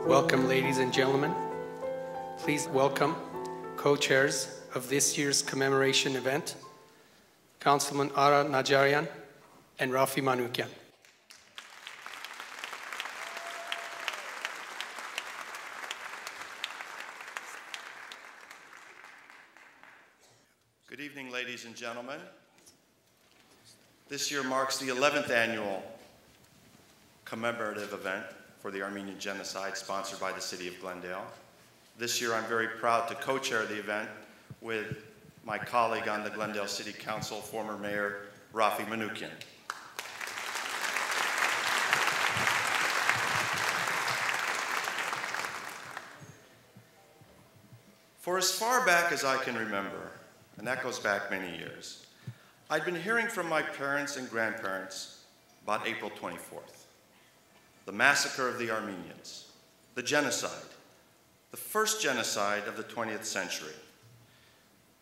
Welcome, ladies and gentlemen. Please welcome co-chairs of this year's commemoration event, Councilman Eric Nazarian and Razmik Mansourian. Good evening, ladies and gentlemen. This year marks the 11th annual commemorative event for the Armenian Genocide sponsored by the City of Glendale. This year I'm very proud to co-chair the event with my colleague on the Glendale City Council, former Mayor Razmik Mansourian. For as far back as I can remember, and that goes back many years, I'd been hearing from my parents and grandparents about April 24th, the massacre of the Armenians, the genocide, the first genocide of the 20th century.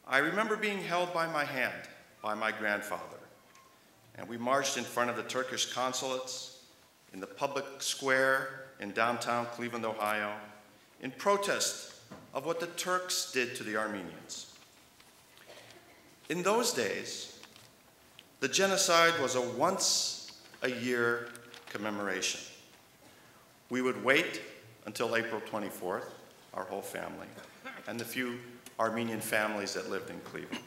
I remember being held by my hand by my grandfather, and we marched in front of the Turkish consulates in the public square in downtown Cleveland, Ohio, in protest of what the Turks did to the Armenians. In those days, the genocide was a once-a-year commemoration. We would wait until April 24th, our whole family, and the few Armenian families that lived in Cleveland,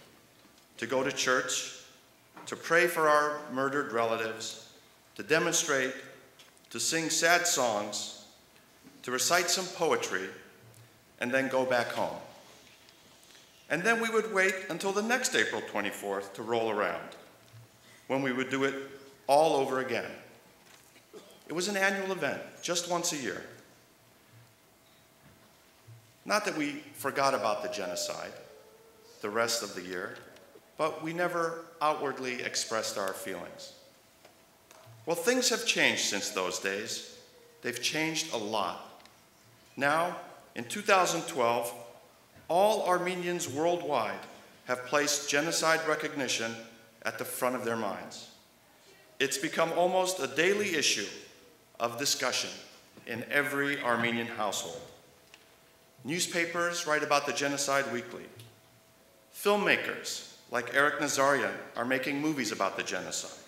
to go to church, to pray for our murdered relatives, to demonstrate, to sing sad songs, to recite some poetry, and then go back home. And then we would wait until the next April 24th to roll around, when we would do it all over again. It was an annual event, just once a year. Not that we forgot about the genocide the rest of the year, but we never outwardly expressed our feelings. Well, things have changed since those days. They've changed a lot. Now, in 2012, all Armenians worldwide have placed genocide recognition at the front of their minds. It's become almost a daily issue of discussion in every Armenian household. Newspapers write about the genocide weekly. Filmmakers like Eric Nazarian are making movies about the genocide.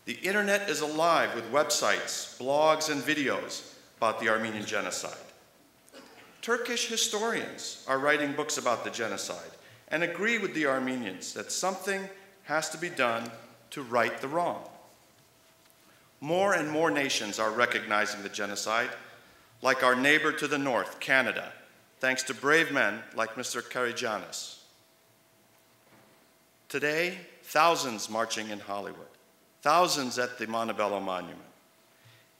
The internet is alive with websites, blogs, and videos about the Armenian genocide. Turkish historians are writing books about the genocide and agree with the Armenians that something has to be done to right the wrong. More and more nations are recognizing the genocide, like our neighbor to the north, Canada, thanks to brave men like Mr. Kerjanis. Today, thousands marching in Hollywood, thousands at the Montebello Monument.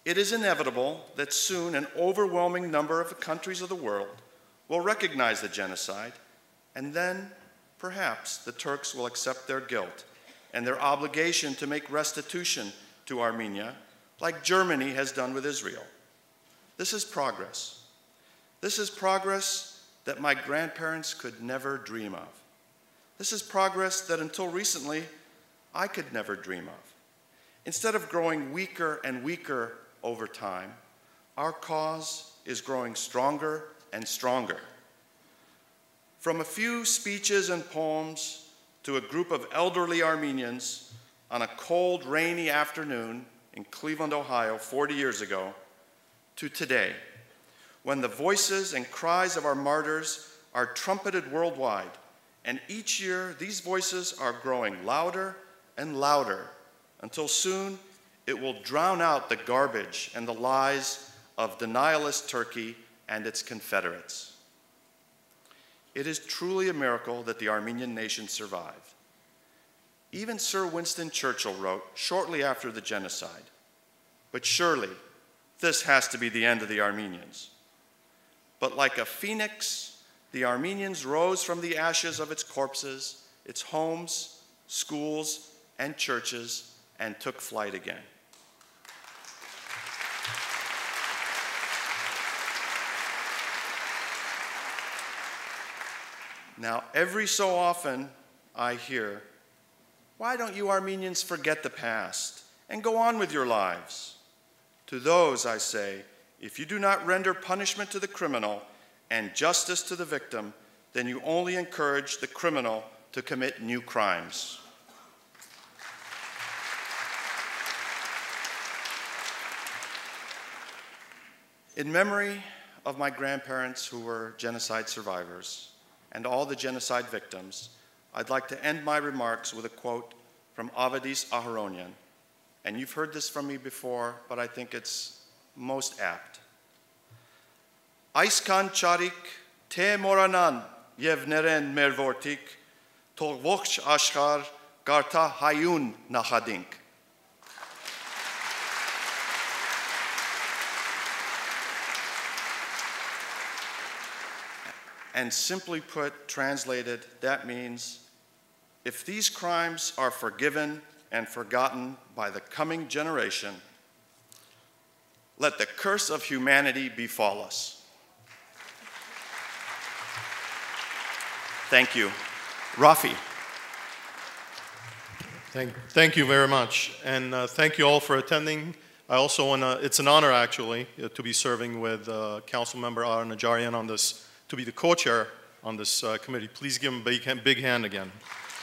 It is inevitable that soon an overwhelming number of the countries of the world will recognize the genocide, and then perhaps the Turks will accept their guilt and their obligation to make restitution to Armenia, like Germany has done with Israel. This is progress. This is progress that my grandparents could never dream of. This is progress that until recently, I could never dream of. Instead of growing weaker and weaker over time, our cause is growing stronger and stronger. From a few speeches and poems to a group of elderly Armenians on a cold, rainy afternoon in Cleveland, Ohio, 40 years ago, to today, when the voices and cries of our martyrs are trumpeted worldwide, and each year these voices are growing louder and louder until soon it will drown out the garbage and the lies of denialist Turkey and its confederates. It is truly a miracle that the Armenian nation survived. Even Sir Winston Churchill wrote shortly after the genocide, "But surely this has to be the end of the Armenians." But like a phoenix, the Armenians rose from the ashes of its corpses, its homes, schools, and churches, and took flight again. Now, every so often I hear, "Why don't you Armenians forget the past and go on with your lives?" To those, I say, if you do not render punishment to the criminal and justice to the victim, then you only encourage the criminal to commit new crimes. In memory of my grandparents who were genocide survivors and all the genocide victims, I'd like to end my remarks with a quote from Avadis Aharonyan. And you've heard this from me before, but I think it's most apt. Այսքան չարիք թե մորանան եւ ներեն մեր որդիկ, թող ողջ աշխարհ կարդա հայուն նախադինք. And simply put, translated, that means, if these crimes are forgiven and forgotten by the coming generation, let the curse of humanity befall us. Thank you. Rafi. Thank you very much, and thank you all for attending. I also want to, it's an honor actually, to be serving with Council Member Eric Nazarian on this, to be the co-chair on this committee. Please give him a big hand again.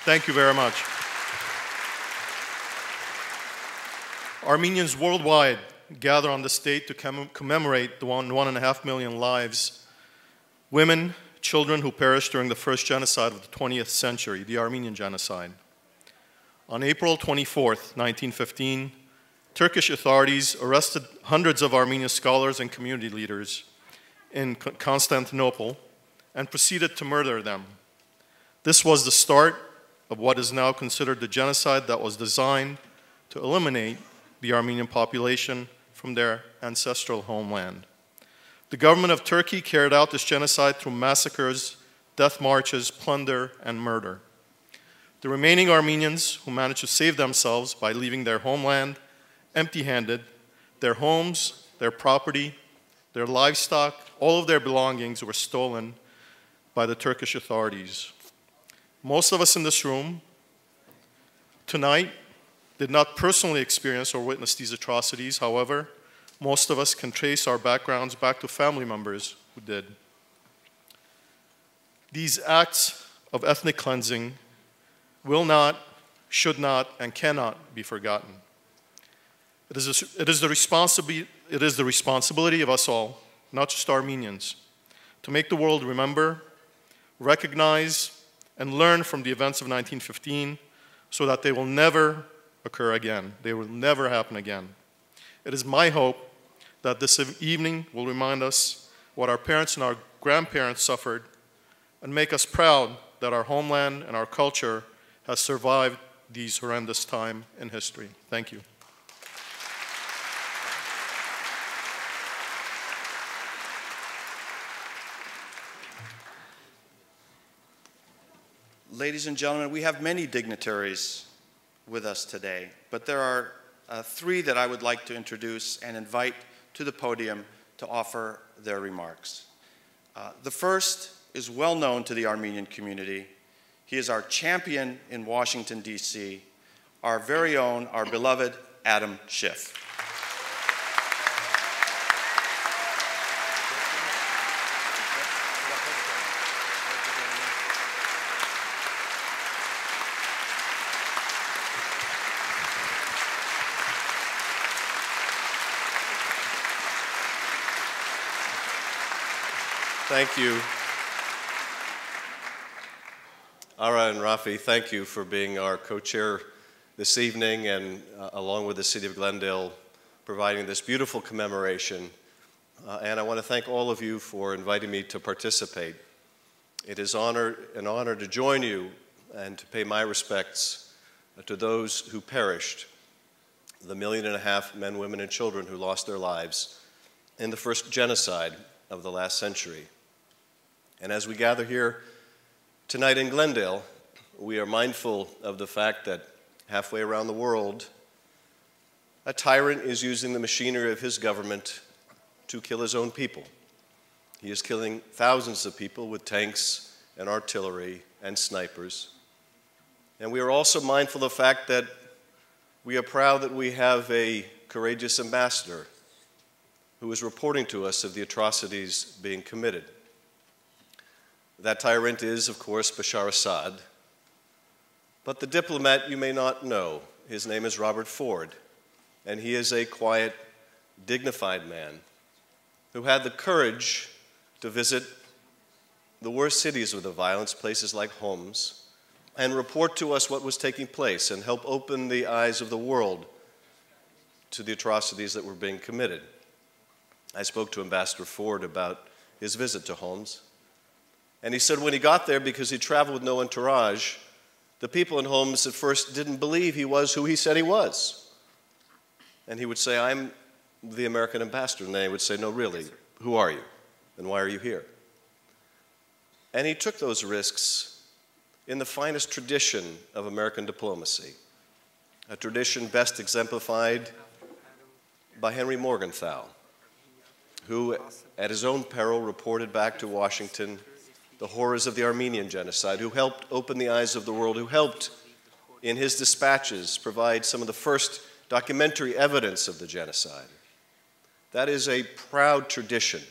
Thank you very much. Armenians worldwide gather on this date to commemorate the 1.5 million lives, women, children who perished during the first genocide of the 20th century, the Armenian Genocide. On April 24th, 1915, Turkish authorities arrested hundreds of Armenian scholars and community leaders in Constantinople and proceeded to murder them. This was the start of what is now considered the genocide that was designed to eliminate the Armenian population from their ancestral homeland. The government of Turkey carried out this genocide through massacres, death marches, plunder, and murder. The remaining Armenians who managed to save themselves by leaving their homeland empty-handed, their homes, their property, their livestock, all of their belongings were stolen by the Turkish authorities. Most of us in this room tonight did not personally experience or witness these atrocities. However, most of us can trace our backgrounds back to family members who did. These acts of ethnic cleansing will not, should not, and cannot be forgotten. It is the responsibility of us all, not just Armenians, to make the world remember, recognize, and learn from the events of 1915 so that they will never occur again. They will never happen again. It is my hope that this evening will remind us what our parents and our grandparents suffered and make us proud that our homeland and our culture has survived these horrendous time in history. Thank you. Ladies and gentlemen, we have many dignitaries with us today, but there are three that I would like to introduce and invite to the podium to offer their remarks. The first is well known to the Armenian community. He is our champion in Washington, D.C., our very own, our beloved Adam Schiff. Thank you. Ara and Rafi, thank you for being our co-chair this evening and along with the City of Glendale providing this beautiful commemoration. And I want to thank all of you for inviting me to participate. It is an honor to join you and to pay my respects to those who perished, the 1.5 million men, women, and children who lost their lives in the first genocide of the last century. And as we gather here tonight in Glendale, we are mindful of the fact that halfway around the world, a tyrant is using the machinery of his government to kill his own people. He is killing thousands of people with tanks and artillery and snipers. And we are also mindful of the fact that we are proud that we have a courageous ambassador, who is reporting to us of the atrocities being committed. That tyrant is, of course, Bashar Assad, but the diplomat you may not know. His name is Robert Ford, and he is a quiet, dignified man who had the courage to visit the worst cities of the violence, places like Homs, and report to us what was taking place and help open the eyes of the world to the atrocities that were being committed. I spoke to Ambassador Ford about his visit to Homs, and he said when he got there, because he traveled with no entourage, the people in Homs at first didn't believe he was who he said he was. And he would say, "I'm the American ambassador," and they would say, "No, really, who are you, and why are you here?" And he took those risks in the finest tradition of American diplomacy, a tradition best exemplified by Henry Morgenthau, who, at his own peril, reported back to Washington the horrors of the Armenian Genocide, who helped open the eyes of the world, who helped, in his dispatches, provide some of the first documentary evidence of the genocide. That is a proud tradition.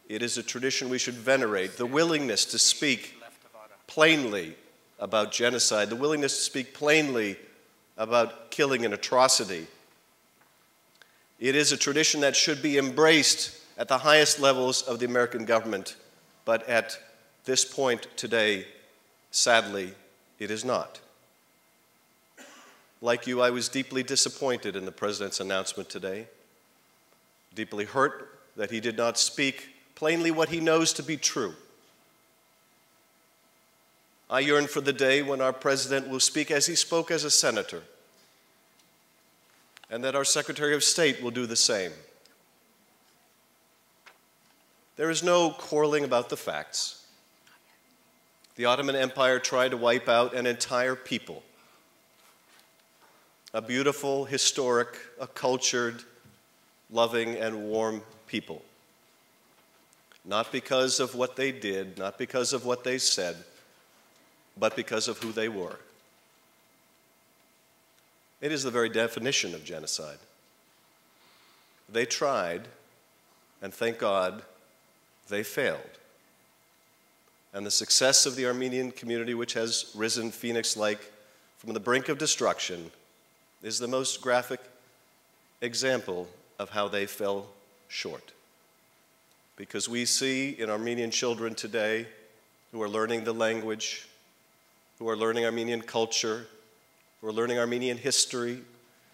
It is a tradition we should venerate, the willingness to speak plainly about genocide, the willingness to speak plainly about killing and atrocity. It is a tradition that should be embraced at the highest levels of the American government, but at this point today, sadly, it is not. Like you, I was deeply disappointed in the President's announcement today, deeply hurt that he did not speak plainly what he knows to be true. I yearn for the day when our President will speak as he spoke as a senator, and that our Secretary of State will do the same. There is no quarreling about the facts. The Ottoman Empire tried to wipe out an entire people, a beautiful, historic, a cultured, loving, and warm people. Not because of what they did, not because of what they said, but because of who they were. It is the very definition of genocide. They tried, and thank God, they failed. And the success of the Armenian community, which has risen phoenix-like from the brink of destruction, is the most graphic example of how they fell short. Because we see in Armenian children today who are learning the language, who are learning Armenian culture, who are learning Armenian history,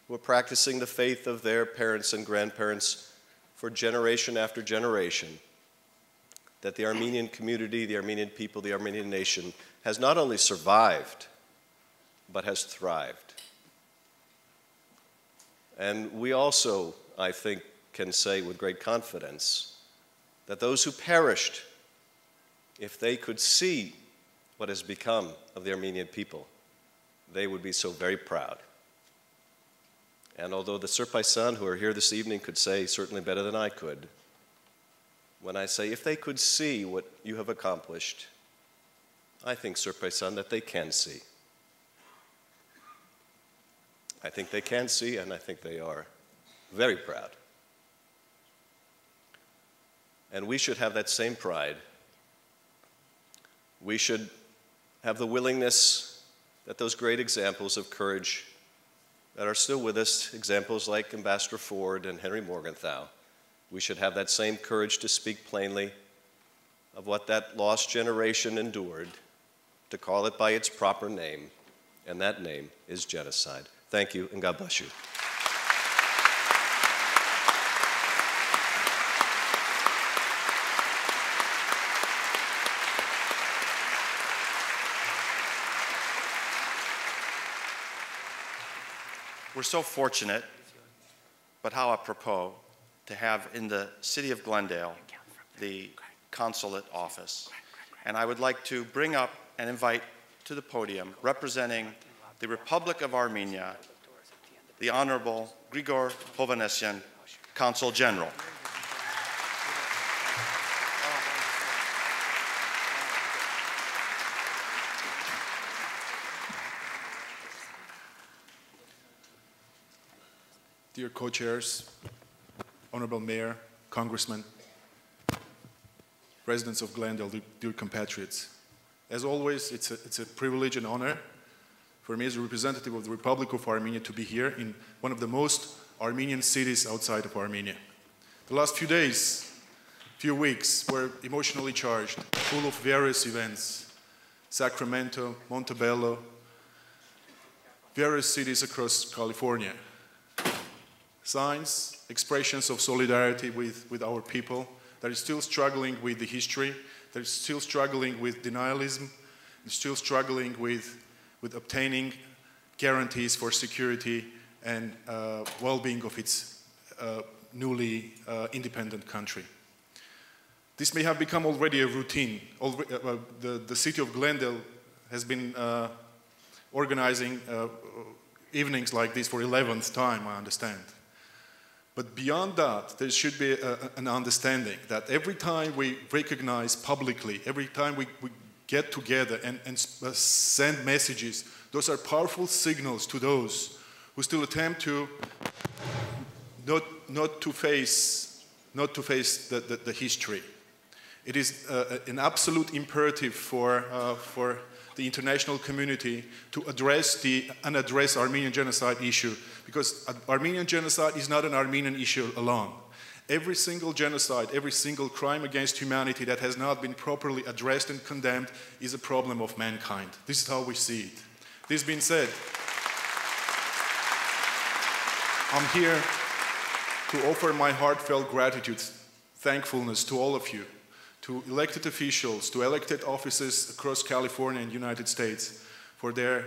who are practicing the faith of their parents and grandparents for generation after generation, that the Armenian community, the Armenian people, the Armenian nation has not only survived, but has thrived. And we also, I think, can say with great confidence that those who perished, if they could see what has become of the Armenian people, they would be so very proud. And although the Sir Paisan who are here this evening could say certainly better than I could, when I say if they could see what you have accomplished, I think, Sir Paisan, that they can see. I think they can see, and I think they are very proud. And we should have that same pride. We should have the willingness that those great examples of courage that are still with us, examples like Ambassador Ford and Henry Morgenthau, we should have that same courage to speak plainly of what that lost generation endured, to call it by its proper name, and that name is genocide. Thank you, and God bless you. We're so fortunate, but how apropos, to have in the City of Glendale the consulate office. And I would like to bring up and invite to the podium, representing the Republic of Armenia, the Honorable Grigor Hovhannisyan, Consul General. Dear co-chairs, Honorable Mayor, Congressman, residents of Glendale, dear compatriots. As always, it's a privilege and honor for me as a representative of the Republic of Armenia to be here in one of the most Armenian cities outside of Armenia. The last few days, few weeks were emotionally charged, full of various events. Sacramento, Montebello, various cities across California. Signs, expressions of solidarity with our people that is still struggling with the history, that is still struggling with denialism, and still struggling with obtaining guarantees for security and well-being of its newly independent country. This may have become already a routine. The city of Glendale has been organizing evenings like this for 11th time, I understand. But beyond that, there should be an understanding that every time we recognize publicly, every time we get together and send messages, those are powerful signals to those who still attempt to not to face the history. It is an absolute imperative for the international community to address the unaddressed Armenian genocide issue, because Armenian genocide is not an Armenian issue alone. Every single genocide, every single crime against humanity that has not been properly addressed and condemned is a problem of mankind. This is how we see it. This being said, I'm here to offer my heartfelt gratitude, thankfulness to all of you, to elected officials, to elected offices across California and the United States for their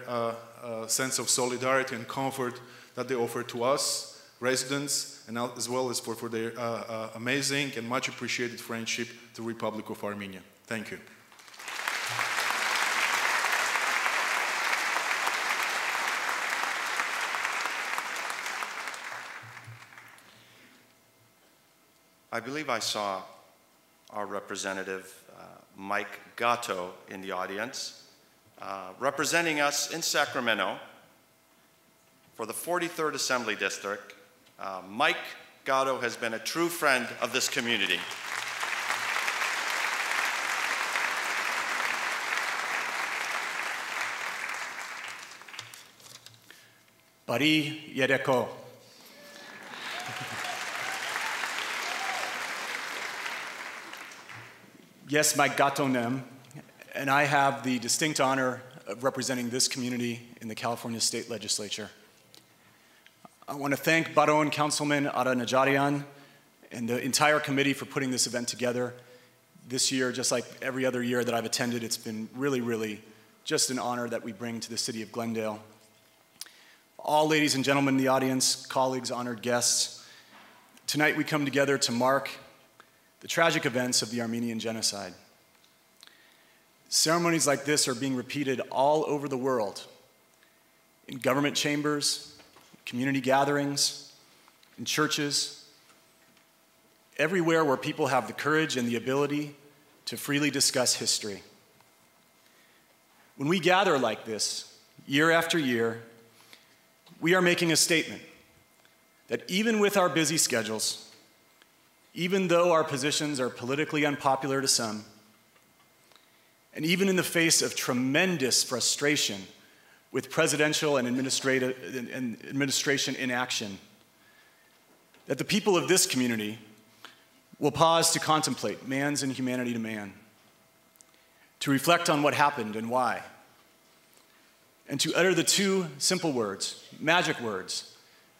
sense of solidarity and comfort that they offer to us, residents, and as well as for their amazing and much appreciated friendship to the Republic of Armenia. Thank you. I believe I saw our representative, Mike Gatto, in the audience, representing us in Sacramento for the 43rd Assembly District. Mike Gatto has been a true friend of this community. Bari Yereko. Yes, Mike Gatonem, and I have the distinct honor of representing this community in the California State Legislature. I want to thank Baron Councilman Eric Nazarian and the entire committee for putting this event together. This year, just like every other year that I've attended, it's been really, really just an honor that we bring to the city of Glendale. All ladies and gentlemen in the audience, colleagues, honored guests, tonight we come together to mark the tragic events of the Armenian Genocide. Ceremonies like this are being repeated all over the world, in government chambers, community gatherings, in churches, everywhere where people have the courage and the ability to freely discuss history. When we gather like this, year after year, we are making a statement that even with our busy schedules, even though our positions are politically unpopular to some, and even in the face of tremendous frustration with presidential and administration inaction, that the people of this community will pause to contemplate man's inhumanity to man, to reflect on what happened and why, and to utter the two simple words, magic words,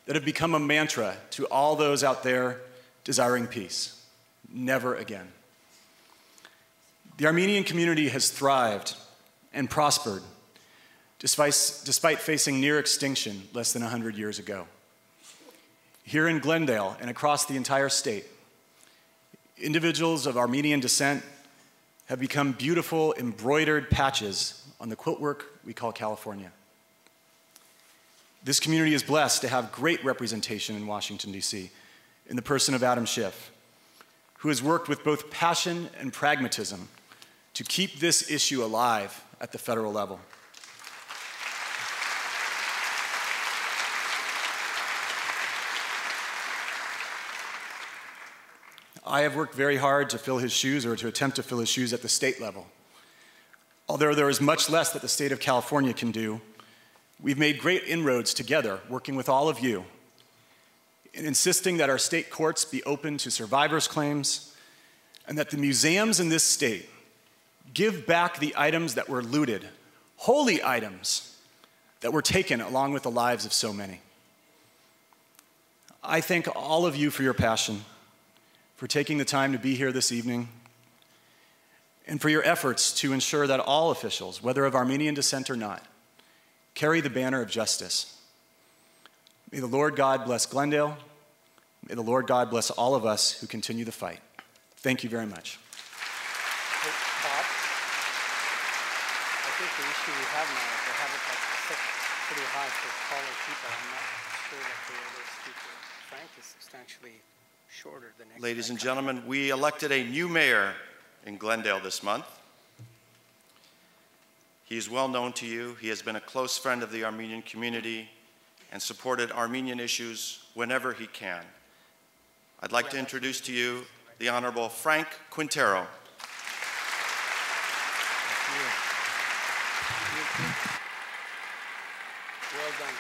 that have become a mantra to all those out there desiring peace: never again. The Armenian community has thrived and prospered despite facing near extinction less than 100 years ago. Here in Glendale and across the entire state, individuals of Armenian descent have become beautiful embroidered patches on the quilt work we call California. This community is blessed to have great representation in Washington, D.C., in the person of Adam Schiff, who has worked with both passion and pragmatism to keep this issue alive at the federal level. I have worked very hard to fill his shoes, or to attempt to fill his shoes at the state level. Although there is much less that the state of California can do, we've made great inroads together, working with all of you, in insisting that our state courts be open to survivors' claims, and that the museums in this state give back the items that were looted, holy items that were taken along with the lives of so many. I thank all of you for your passion, for taking the time to be here this evening, and for your efforts to ensure that all officials, whether of Armenian descent or not, carry the banner of justice. May the Lord God bless Glendale. May the Lord God bless all of us who continue the fight. Thank you very much. Hey, Bob, I think the issue we have now is they have it like set pretty high for taller people. I'm not sure that the other speaker, Frank, is substantially shorter than next. Ladies and gentlemen, we elected a new mayor in Glendale this month. He is well known to you. He has been a close friend of the Armenian community and supported Armenian issues whenever he can. I'd like to introduce to you the Honorable Frank Quintero. Well done.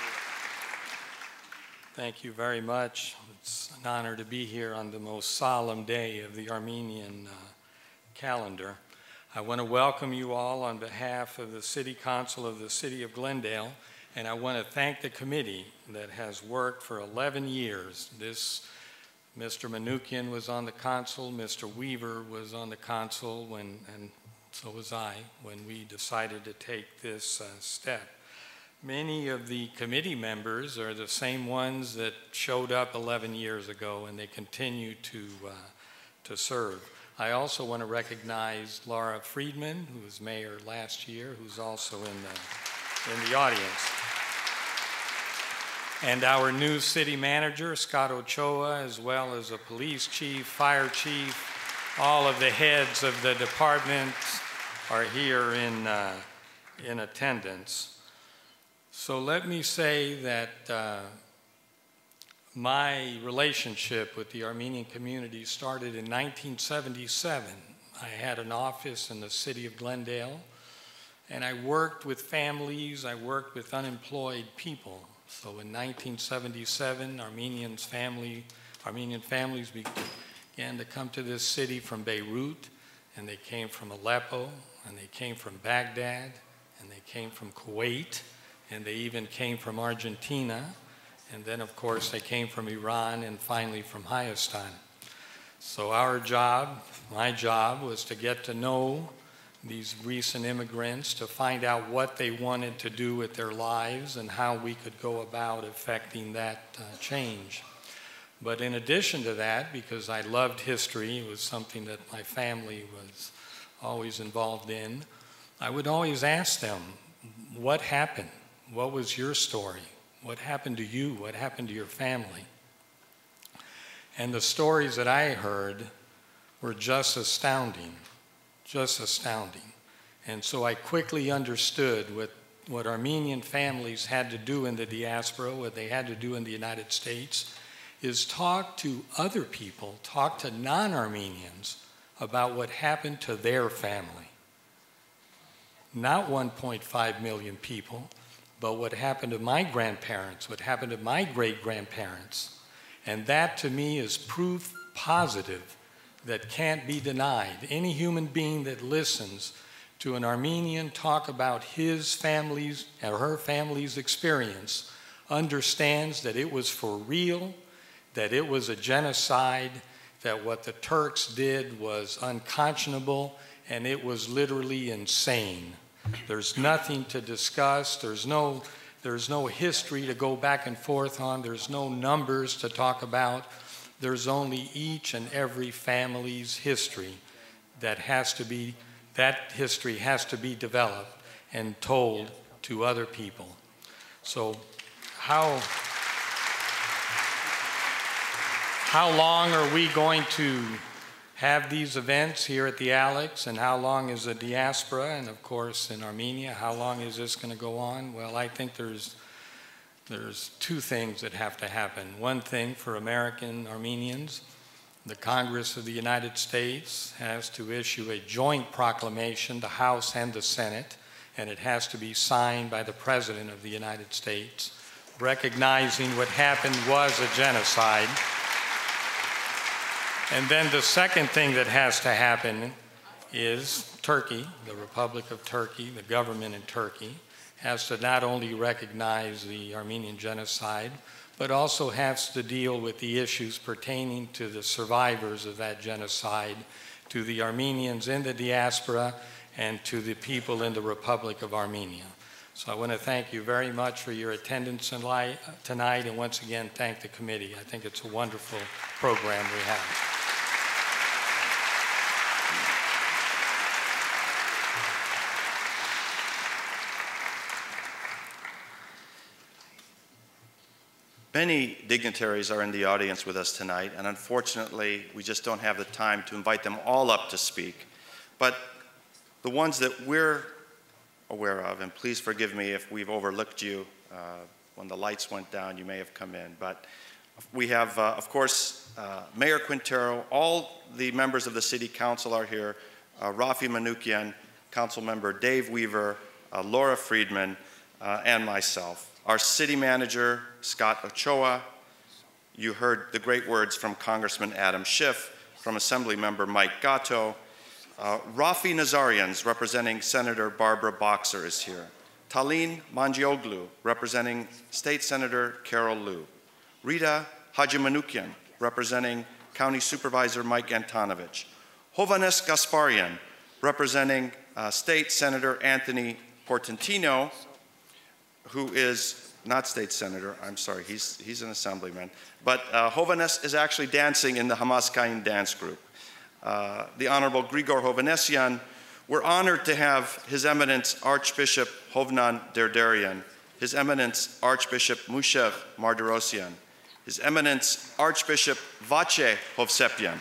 Thank you very much. It's an honor to be here on the most solemn day of the Armenian calendar. I want to welcome you all on behalf of the City Council of the City of Glendale, and I want to thank the committee that has worked for 11 years. Mr. Manoukian was on the council, Mr. Weaver was on the council, and so was I, when we decided to take this step. Many of the committee members are the same ones that showed up 11 years ago, and they continue to serve. I also want to recognize Laura Friedman, who was mayor last year, who's also in the audience. And our new city manager, Scott Ochoa, as well as a police chief, fire chief, all of the heads of the departments are here in attendance. So let me say that my relationship with the Armenian community started in 1977. I had an office in the city of Glendale, and I worked with families, I worked with unemployed people. So in 1977, Armenian families began to come to this city from Beirut, and they came from Aleppo, and they came from Baghdad, and they came from Kuwait, and they even came from Argentina, and then of course they came from Iran, and finally from Hayastan. So our job, my job, was to get to know these recent immigrants, to find out what they wanted to do with their lives and how we could go about effecting that change. But in addition to that, because I loved history, it was something that my family was always involved in, I would always ask them, what happened? What was your story? What happened to you? What happened to your family? And the stories that I heard were just astounding. Just astounding. And so I quickly understood what Armenian families had to do in the diaspora, what they had to do in the United States, is talk to other people, talk to non-Armenians about what happened to their family. Not 1.5 million people, but what happened to my grandparents, what happened to my great-grandparents. And that to me is proof positive that can't be denied. Any human being that listens to an Armenian talk about his family's or her family's experience understands that it was for real, that it was a genocide, that what the Turks did was unconscionable, and it was literally insane. There's nothing to discuss. There's no history to go back and forth on. There's no numbers to talk about. There's only each and every family's history that history has to be developed and told to other people. So how long are we going to have these events here at the Alex, and how long is the diaspora, and of course in Armenia, how long is this going to go on? Well, I think there's two things that have to happen. One thing for American Armenians The Congress of the United States has to issue a joint proclamation, the House and the Senate, and it has to be signed by the President of the United States, recognizing what happened was a genocide. And then the second thing that has to happen is Turkey, the Republic of Turkey, the government in Turkey, has to not only recognize the Armenian genocide, but also has to deal with the issues pertaining to the survivors of that genocide, to the Armenians in the diaspora, and to the people in the Republic of Armenia. So I want to thank you very much for your attendance tonight, and once again, thank the committee. I think it's a wonderful program we have. Many dignitaries are in the audience with us tonight, and unfortunately, we just don't have the time to invite them all up to speak. But the ones that we're aware of, and please forgive me if we've overlooked you, when the lights went down, you may have come in. But we have, of course, Mayor Quintero, all the members of the City Council are here, Rafi Manoukian, Council Member Dave Weaver, Laura Friedman, and myself. Our city manager, Scott Ochoa. You heard the great words from Congressman Adam Schiff, from Assembly Member Mike Gatto. Rafi Nazarian, representing Senator Barbara Boxer, is here. Talin Mangioglu, representing State Senator Carol Liu. Rita Hajimanoukian, representing County Supervisor Mike Antonovich. Hovhannes Gasparian, representing State Senator Anthony Portantino, who is not state senator, I'm sorry, he's an assemblyman, but Hovhannes is actually dancing in the Hamazkayin Dance Group. The Honorable Grigor Hovhannesyan, we're honored to have His Eminence Archbishop Hovnan Derderian, His Eminence Archbishop Mushev Mardirosyan, His Eminence Archbishop Vache Hovsepian.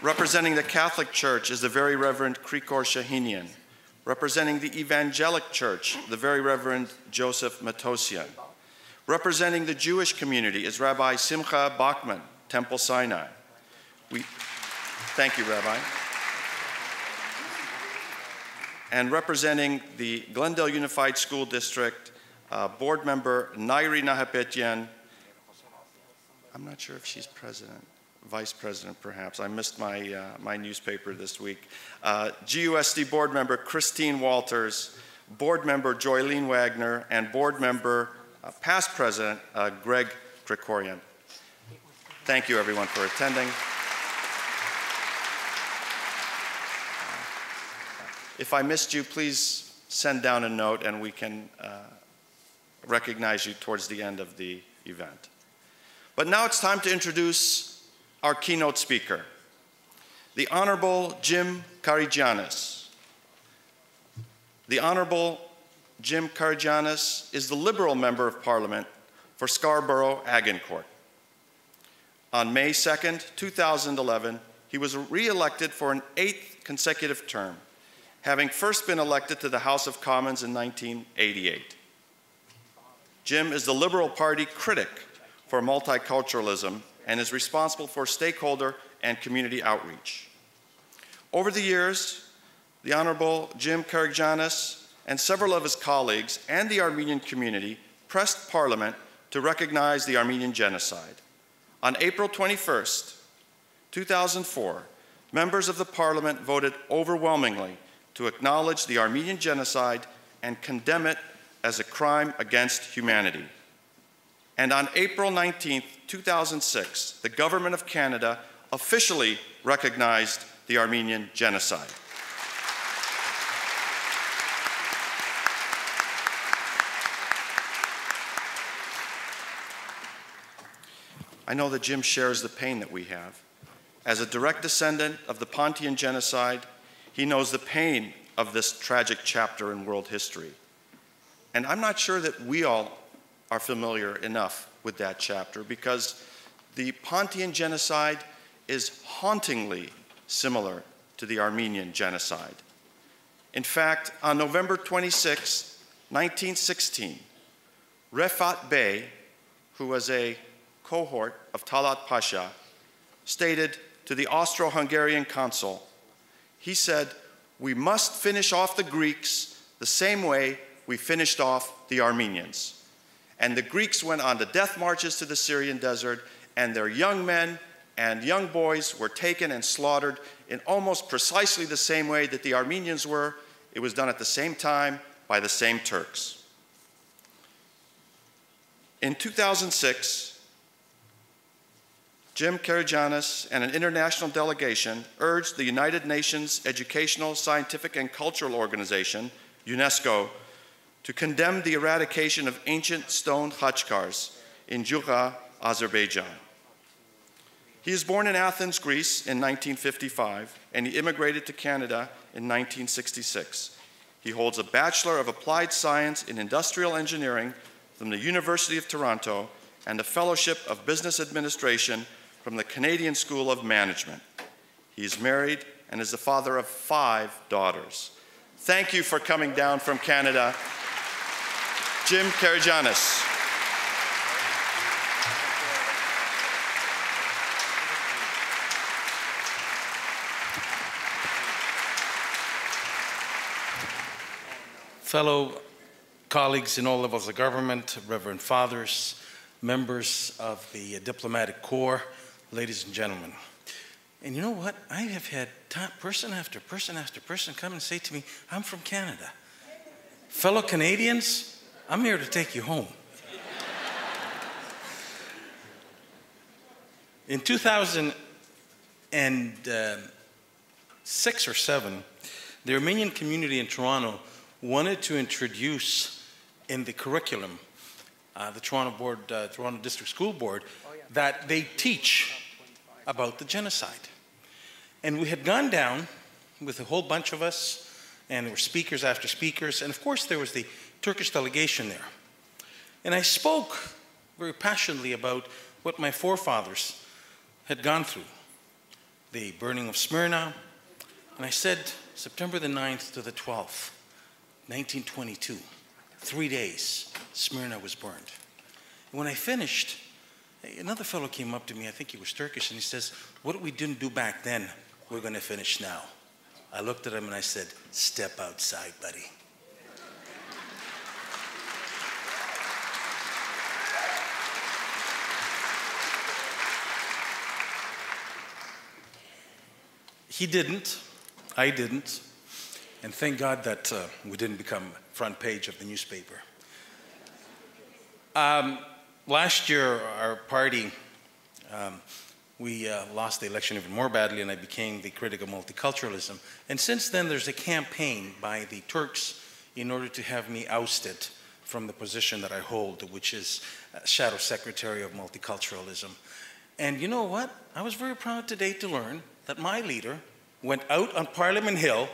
Representing the Catholic Church is the Very Reverend Krikor Shahinian. Representing the Evangelic Church, the Very Reverend Joseph Matosian. Representing the Jewish community is Rabbi Simcha Bachman, Temple Sinai. Thank you, Rabbi. And representing the Glendale Unified School District, Board Member Nairi Nahapetian. I'm not sure if she's president. Vice President, perhaps. I missed my newspaper this week. GUSD Board Member Christine Walters, Board Member Joylene Wagner, and Board Member, past President, Greg Grigoryan. Thank you, everyone, for attending. If I missed you, please send down a note and we can recognize you towards the end of the event. But now it's time to introduce our keynote speaker, the Honorable Jim Kerjanis. The Honorable Jim Kerjanis is the Liberal Member of Parliament for Scarborough-Agincourt. On May 2nd, 2011, he was re-elected for an 8th consecutive term, having first been elected to the House of Commons in 1988. Jim is the Liberal Party critic for multiculturalism and is responsible for stakeholder and community outreach. Over the years, the Honorable Jim Karygiannis and several of his colleagues and the Armenian community pressed Parliament to recognize the Armenian genocide. On April 21st, 2004, members of the Parliament voted overwhelmingly to acknowledge the Armenian genocide and condemn it as a crime against humanity. And on April 19, 2006, the Government of Canada officially recognized the Armenian genocide. I know that Jim shares the pain that we have. As a direct descendant of the Pontian genocide, he knows the pain of this tragic chapter in world history. And I'm not sure that we all are familiar enough with that chapter because the Pontian genocide is hauntingly similar to the Armenian genocide. In fact, on November 26, 1916, Refat Bey, who was a cohort of Talat Pasha, stated to the Austro-Hungarian consul, he said, "We must finish off the Greeks the same way we finished off the Armenians." And the Greeks went on the death marches to the Syrian desert, and their young men and young boys were taken and slaughtered in almost precisely the same way that the Armenians were. It was done at the same time by the same Turks. In 2006, Jim Kerjanis and an international delegation urged the United Nations Educational, Scientific, and Cultural Organization, UNESCO, to condemn the eradication of ancient stone khachkars in Jukha, Azerbaijan. He was born in Athens, Greece in 1955, and he immigrated to Canada in 1966. He holds a Bachelor of Applied Science in Industrial Engineering from the University of Toronto and a Fellowship of Business Administration from the Canadian School of Management. He is married and is the father of 5 daughters. Thank you for coming down from Canada, Jim Kerjanis. Fellow colleagues in all levels of government, Reverend Fathers, members of the diplomatic corps, ladies and gentlemen. And you know what? I have had person after person after person come and say to me, "I'm from Canada." Fellow Canadians, I'm here to take you home. In 2006 or 7, the Armenian community in Toronto wanted to introduce in the curriculum, the Toronto District School Board, that they teach about the genocide. And we had gone down with a whole bunch of us, and there were speakers after speakers, and of course there was the Turkish delegation there. And I spoke very passionately about what my forefathers had gone through, the burning of Smyrna, and I said September the 9th to the 12th, 1922, 3 days, Smyrna was burned. And when I finished, another fellow came up to me, I think he was Turkish, and he says, "What we didn't do back then, we're going to finish now." I looked at him and I said, "Step outside, buddy." He didn't, I didn't, and thank God that we didn't become front page of the newspaper. Last year, our party, we lost the election even more badly, and I became the critic of multiculturalism. And since then, there's a campaign by the Turks in order to have me ousted from the position that I hold, which is Shadow Secretary of Multiculturalism. And you know what? I was very proud today to learn that my leader went out on Parliament Hill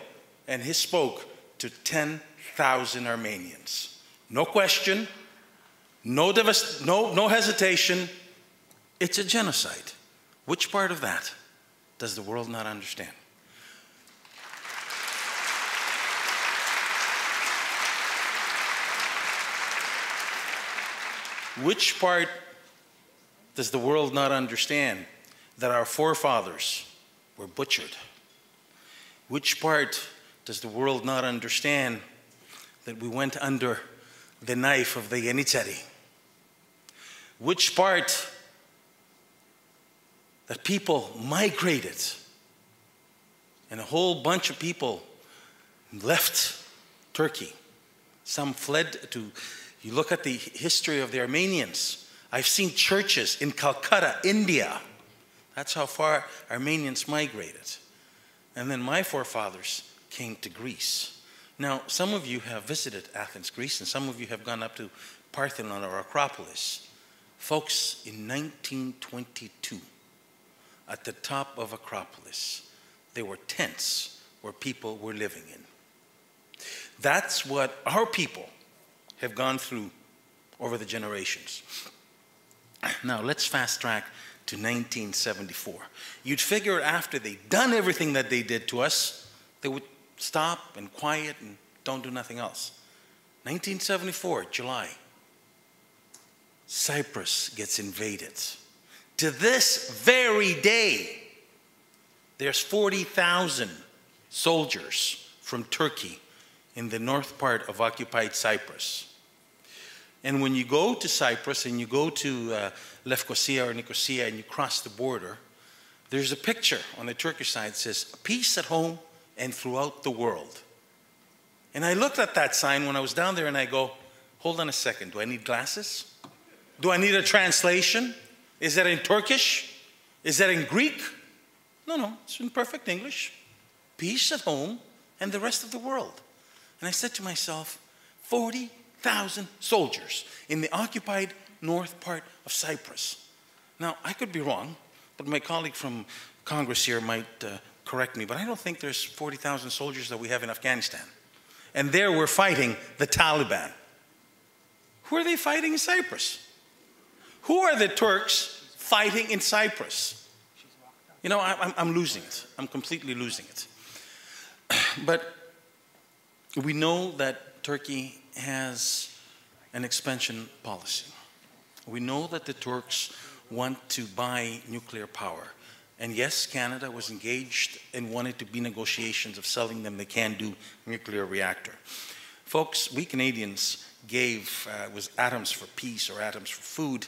and he spoke to 10,000 Armenians. No question, no hesitation. It's a genocide. Which part of that does the world not understand? Which part does the world not understand that our forefathers were butchered? Which part does the world not understand that we went under the knife of the Janitsary? Which part that people migrated and a whole bunch of people left Turkey? Some fled to, you look at the history of the Armenians. I've seen churches in Calcutta, India. That's how far Armenians migrated. And then my forefathers came to Greece. Now, some of you have visited Athens, Greece, and some of you have gone up to Parthenon or Acropolis. Folks, in 1922, at the top of Acropolis, there were tents where people were living in. That's what our people have gone through over the generations. Now, let's fast track to 1974. You'd figure after they'd done everything that they did to us, they would stop and quiet and don't do nothing else. 1974, July. Cyprus gets invaded. To this very day, there's 40,000 soldiers from Turkey in the north part of occupied Cyprus. And when you go to Cyprus and you go to Lefkosia or Nicosia and you cross the border, there's a picture on the Turkish side that says, peace at home and throughout the world. And I looked at that sign when I was down there and I go, hold on a second, do I need glasses? Do I need a translation? Is that in Turkish? Is that in Greek? No, it's in perfect English. Peace at home and the rest of the world. And I said to myself, 40,000 soldiers in the occupied north part of Cyprus. Now, I could be wrong, but my colleague from Congress here might correct me, but I don't think there's 40,000 soldiers that we have in Afghanistan. And there we're fighting the Taliban. Who are they fighting in Cyprus? Who are the Turks fighting in Cyprus? You know, I'm losing it. I'm completely losing it. But we know that Turkey has an expansion policy. We know that the Turks want to buy nuclear power. And yes, Canada was engaged and wanted to be negotiations of selling them the CANDU nuclear reactor. Folks, we Canadians gave, was Atoms for Peace or Atoms for Food,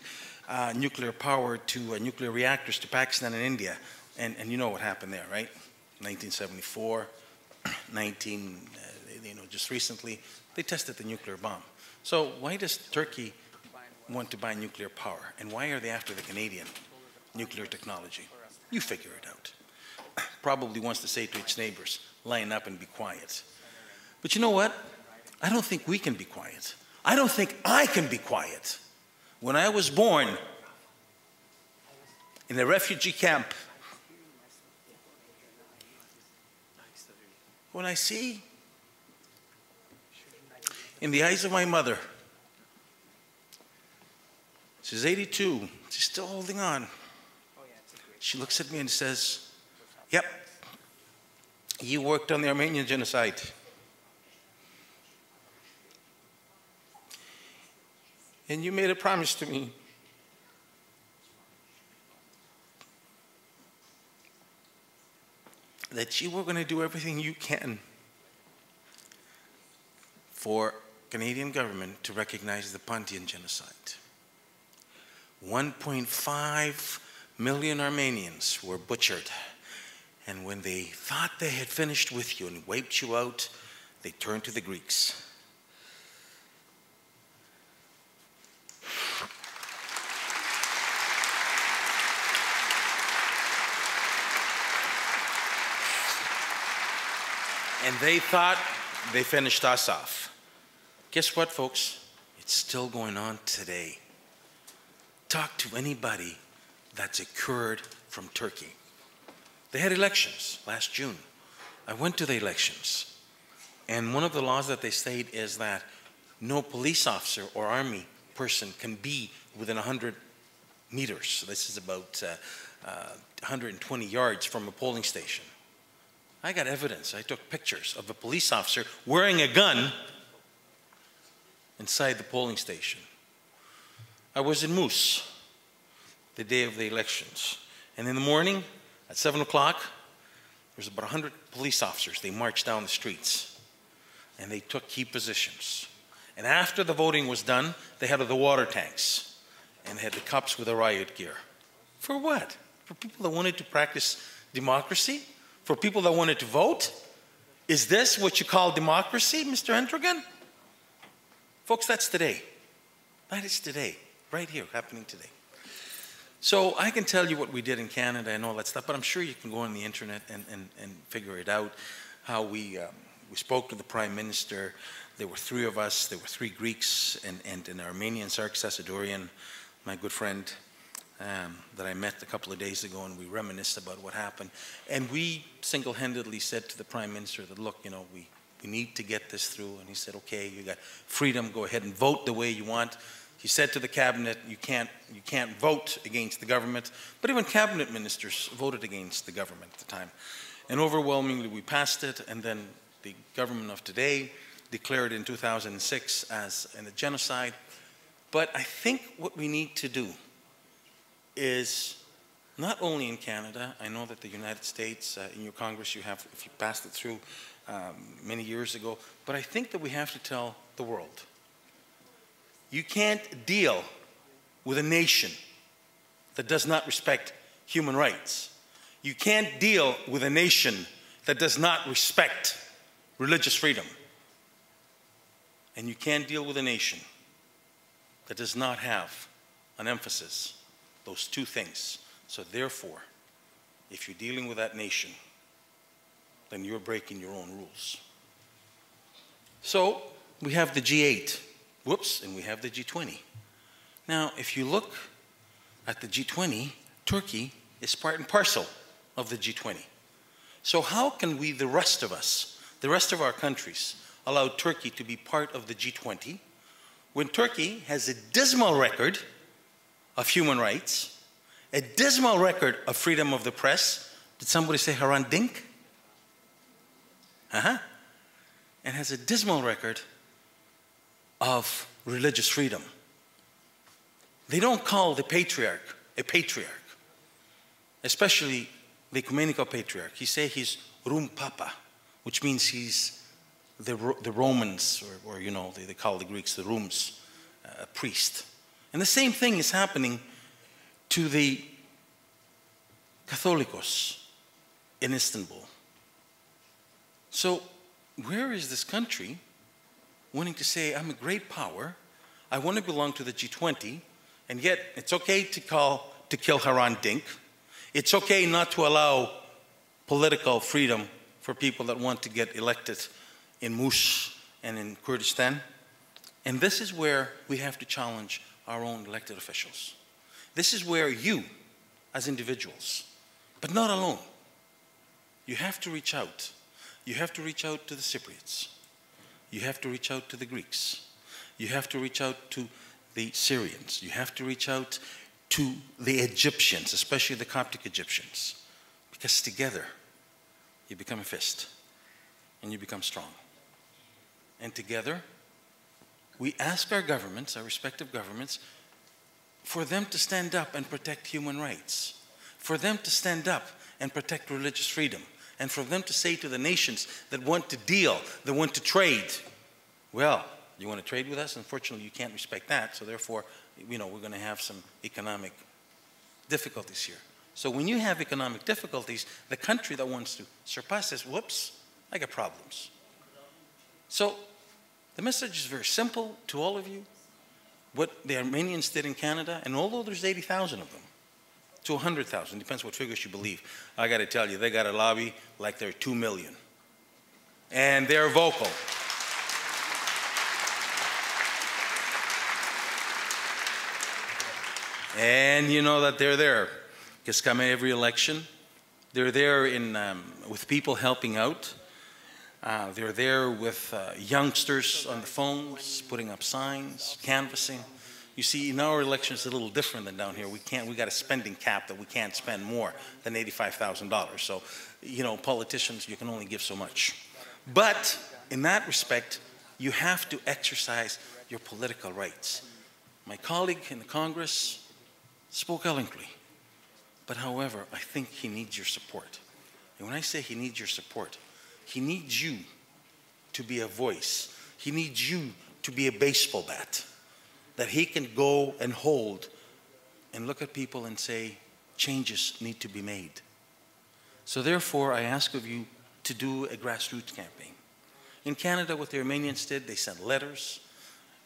nuclear power to nuclear reactors to Pakistan and India. And you know what happened there, right? 1974, just recently, they tested the nuclear bomb. So why does Turkey want to buy nuclear power? And why are they after the Canadian nuclear technology? You figure it out. Probably wants to say to its neighbors, line up and be quiet. But you know what? I don't think we can be quiet. I don't think I can be quiet. When I was born in a refugee camp, when I see in the eyes of my mother, she's 82, she's still holding on. She looks at me and says, yep, you worked on the Armenian Genocide. And you made a promise to me that you were going to do everything you can for Canadian government to recognize the Pontian genocide. 1.5 million Armenians were butchered. And when they thought they had finished with you and wiped you out, they turned to the Greeks. And they thought they finished us off. Guess what, folks? It's still going on today. Talk to anybody that's a Kurd from Turkey. They had elections last June. I went to the elections. And one of the laws that they state is that no police officer or army person can be within 100 meters. This is about 120 yards from a polling station. I got evidence. I took pictures of a police officer wearing a gun inside the polling station. I was in Moose the day of the elections. And in the morning, at 7 o'clock, there was about 100 police officers. They marched down the streets and they took key positions. And after the voting was done, they had the water tanks and had the cops with the riot gear. For what? For people that wanted to practice democracy? For people that wanted to vote? Is this what you call democracy, Mr. Entrogan? Folks, that's today. That is today, right here, happening today. So I can tell you what we did in Canada and all that stuff, but I'm sure you can go on the internet and figure it out. How we spoke to the Prime Minister. There were 3 of us. There were 3 Greeks and an Armenian, Sarkis Asadorian, my good friend, that I met a couple of days ago, and we reminisced about what happened. And we single-handedly said to the Prime Minister that, look, you know, we need to get this through. And he said, okay, you got freedom, go ahead and vote the way you want. He said to the cabinet, you can't vote against the government. But even cabinet ministers voted against the government at the time. And overwhelmingly we passed it, and then the government of today declared in 2006 as a genocide. But I think what we need to do is, not only in Canada, I know that the United States, in your Congress, you passed it through many years ago, but I think that we have to tell the world, you can't deal with a nation that does not respect human rights. You can't deal with a nation that does not respect religious freedom. And you can't deal with a nation that does not have an emphasis, those two things. So therefore, if you're dealing with that nation, then you're breaking your own rules. So we have the G8, and we have the G20. Now, if you look at the G20, Turkey is part and parcel of the G20. So how can we, the rest of us, the rest of our countries, allow Turkey to be part of the G20 when Turkey has a dismal record of human rights, a dismal record of freedom of the press? Did somebody say Hrant Dink? And has a dismal record of religious freedom. They don't call the patriarch a patriarch, especially the ecumenical patriarch. He say he's Rum Papa, which means he's the Romans, or you know, they call the Greeks the Rums, a priest. And the same thing is happening to the Catholicos in Istanbul. So where is this country wanting to say, I'm a great power, I want to belong to the G20, and yet it's okay to kill Hrant Dink. It's okay not to allow political freedom for people that want to get elected in Mush and in Kurdistan. And this is where we have to challenge our own elected officials. This is where you, as individuals, but not alone, you have to reach out. You have to reach out to the Cypriots. You have to reach out to the Greeks. You have to reach out to the Syrians. You have to reach out to the Egyptians, especially the Coptic Egyptians, because together you become a fist and you become strong. And together we ask our governments, our respective governments, for them to stand up and protect human rights, for them to stand up and protect religious freedom, and for them to say to the nations that want to deal, that want to trade, well, you want to trade with us? Unfortunately, you can't respect that, so therefore, you know, we're going to have some economic difficulties here. So when you have economic difficulties, the country that wants to surpass this, whoops, I got problems. So the message is very simple to all of you. What the Armenians did in Canada, and although there's 80,000 of them, to 100,000, depends what figures you believe. I got to tell you, they got a lobby like they're 2 million. And they're vocal. And you know that they're there, because come every election, they're there with people helping out. They're there with youngsters on the phones, putting up signs, canvassing. You see, in our election, it's a little different than down here. We got a spending cap that we can't spend more than $85,000. So, you know, politicians, you can only give so much. But in that respect, you have to exercise your political rights. My colleague in the Congress spoke eloquently, but however, I think he needs your support. And when I say he needs your support, he needs you to be a voice. He needs you to be a baseball bat that he can go and hold and look at people and say, changes need to be made. So therefore, I ask of you to do a grassroots campaign. In Canada, what the Armenians did, they sent letters.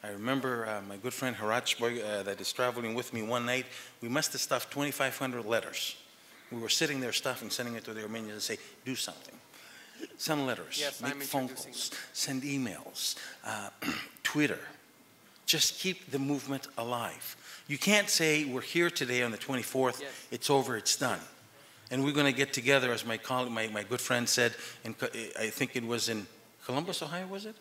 I remember my good friend Harout that is traveling with me one night, we must have stuffed 2,500 letters. We were sitting there stuffing, sending it to the Armenians and say, do something. Send letters, yes, make phone calls, send emails, Twitter. Just keep the movement alive. You can't say we're here today on the 24th, yes, it's over, it's done. And we're going to get together, as my colleague, my good friend said, and I think it was in Columbus, Ohio, was it?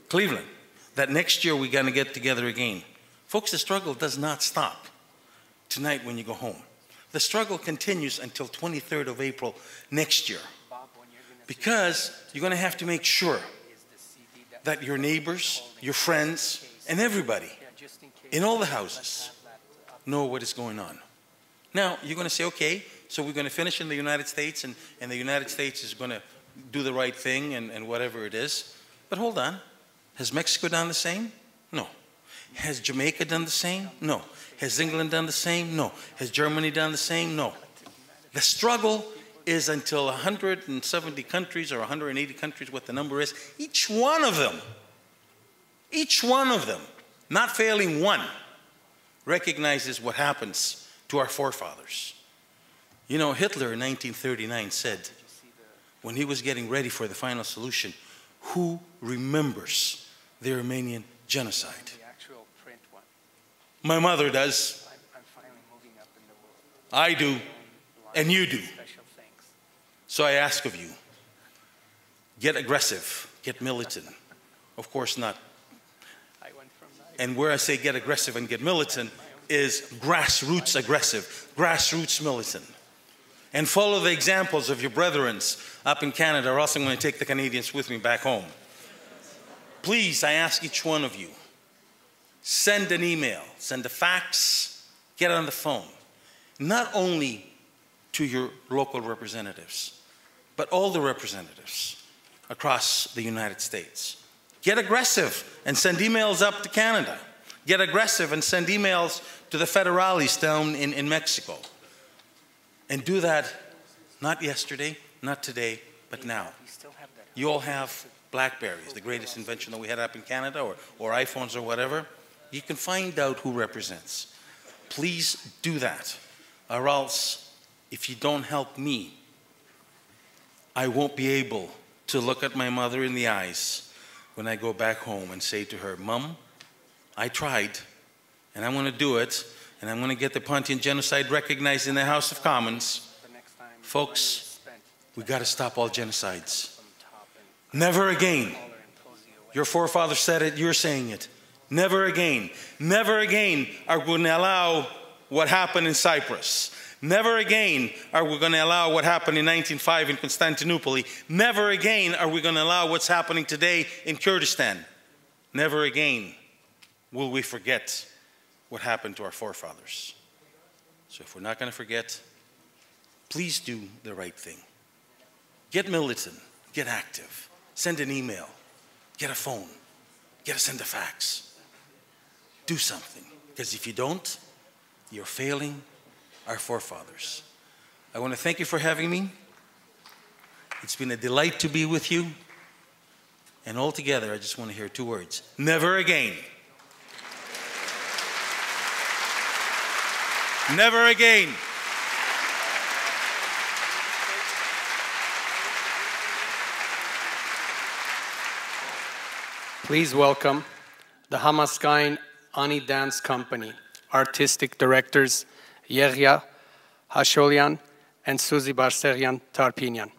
Cleveland, that next year we're going to get together again. Folks, the struggle does not stop tonight when you go home. The struggle continues until 23rd of April next year. Because you're going to have to make sure that your neighbors, your friends, and everybody in all the houses know what is going on. Now, you're going to say, okay, so we're going to finish in the United States, and the United States is going to do the right thing and whatever it is. But hold on. Has Mexico done the same? No. Has Jamaica done the same? No. Has England done the same? No. Has Germany done the same? No. The struggle is until 170 countries or 180 countries, what the number is, each one of them, not failing one, recognizes what happens to our forefathers. You know, Hitler in 1939 said, when he was getting ready for the final solution, who remembers the Armenian genocide? The actual print one. My mother does. I'm finally moving up in the world. I do. And you do. Special things. So I ask of you, get aggressive, get militant. Of course not. I went from that. And where I say get aggressive and get militant is grassroots aggressive, grassroots militant. And follow the examples of your brethren up in Canada, or else I'm going to take the Canadians with me back home. Please, I ask each one of you, send an email, send a fax, get on the phone. Not only to your local representatives, but all the representatives across the United States. Get aggressive and send emails up to Canada. Get aggressive and send emails to the federales down in Mexico. And do that not yesterday, not today, but now. You all have Blackberries, the greatest invention that we had up in Canada, or iPhones or whatever. You can find out who represents. Please do that, or else if you don't help me, I won't be able to look at my mother in the eyes when I go back home and say to her, Mom, I tried, and I'm going to do it, and I'm going to get the Pontian genocide recognized in the House of Commons. Folks, we got to stop all genocides. Never again. Your forefathers said it, you're saying it. Never again. Never again are we going to allow what happened in Cyprus. Never again are we going to allow what happened in 1905 in Constantinople. Never again are we going to allow what's happening today in Kurdistan. Never again will we forget what happened to our forefathers. So if we're not going to forget, please do the right thing. Get militant, get active, send an email, get a phone, send a fax. Do something, because if you don't, you're failing our forefathers. I want to thank you for having me. It's been a delight to be with you. And altogether, I just want to hear two words. Never again. Never again. Please welcome the Hamazkayin ANI Dance Company, artistic directors Yeghia Hasholyan and Suzy Barserian Tarpinian.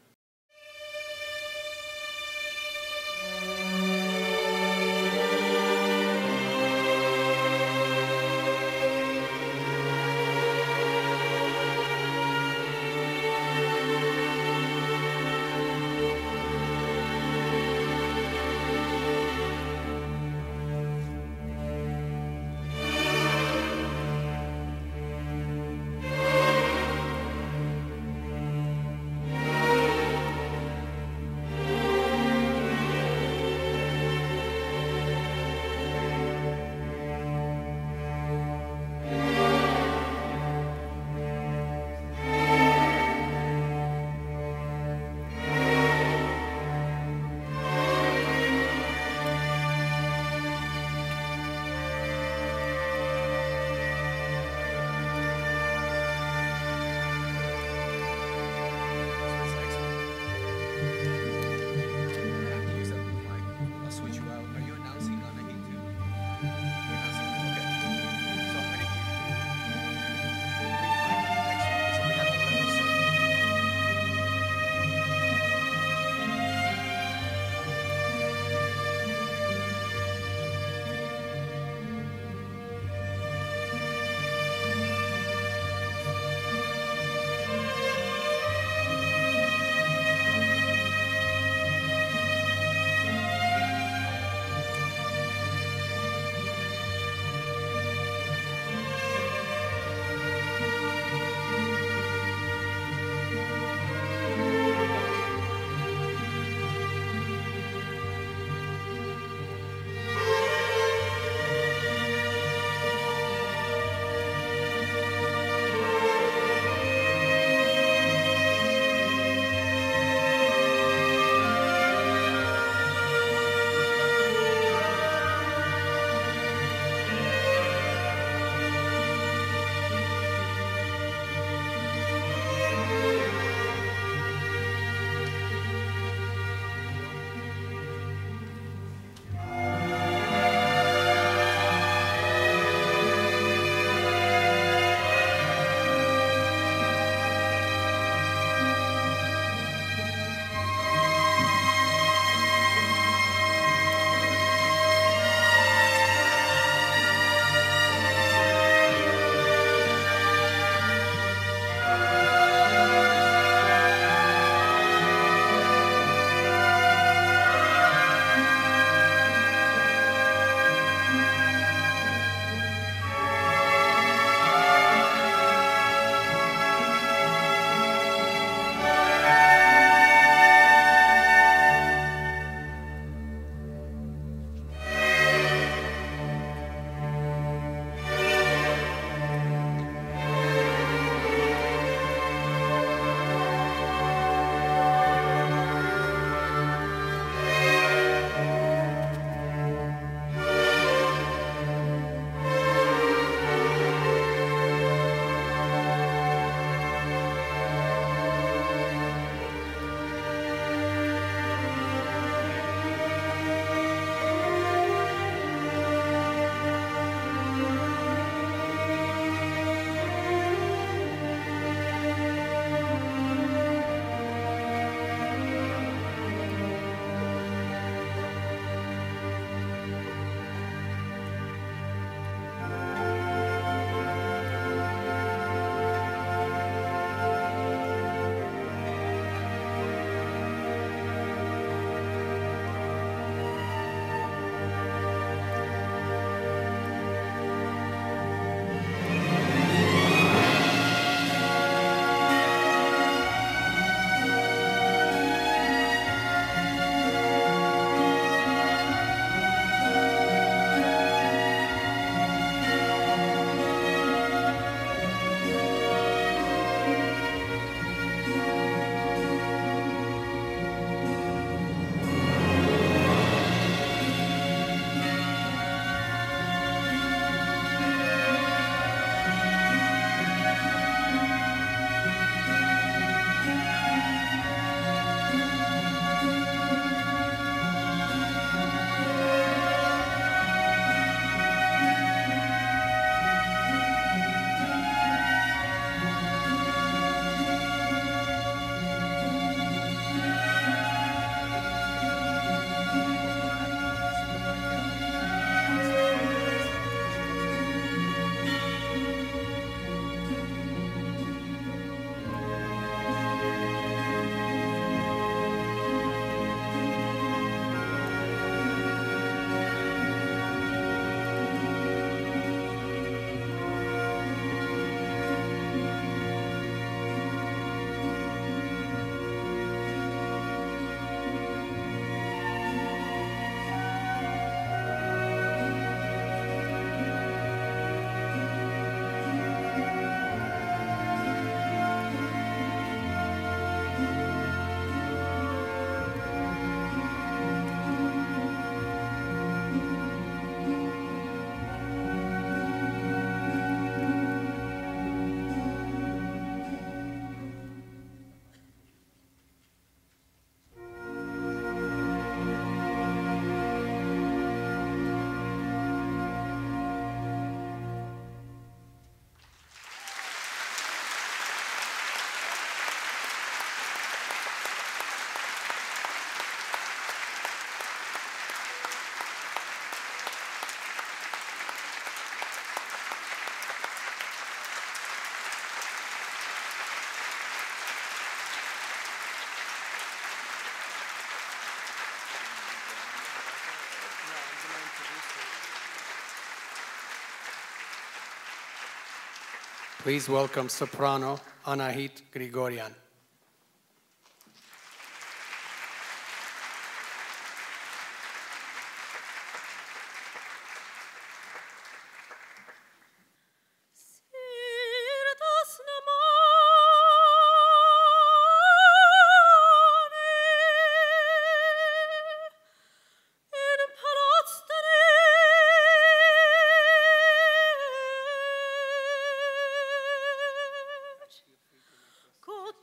Please welcome soprano Anahit Grigoryan.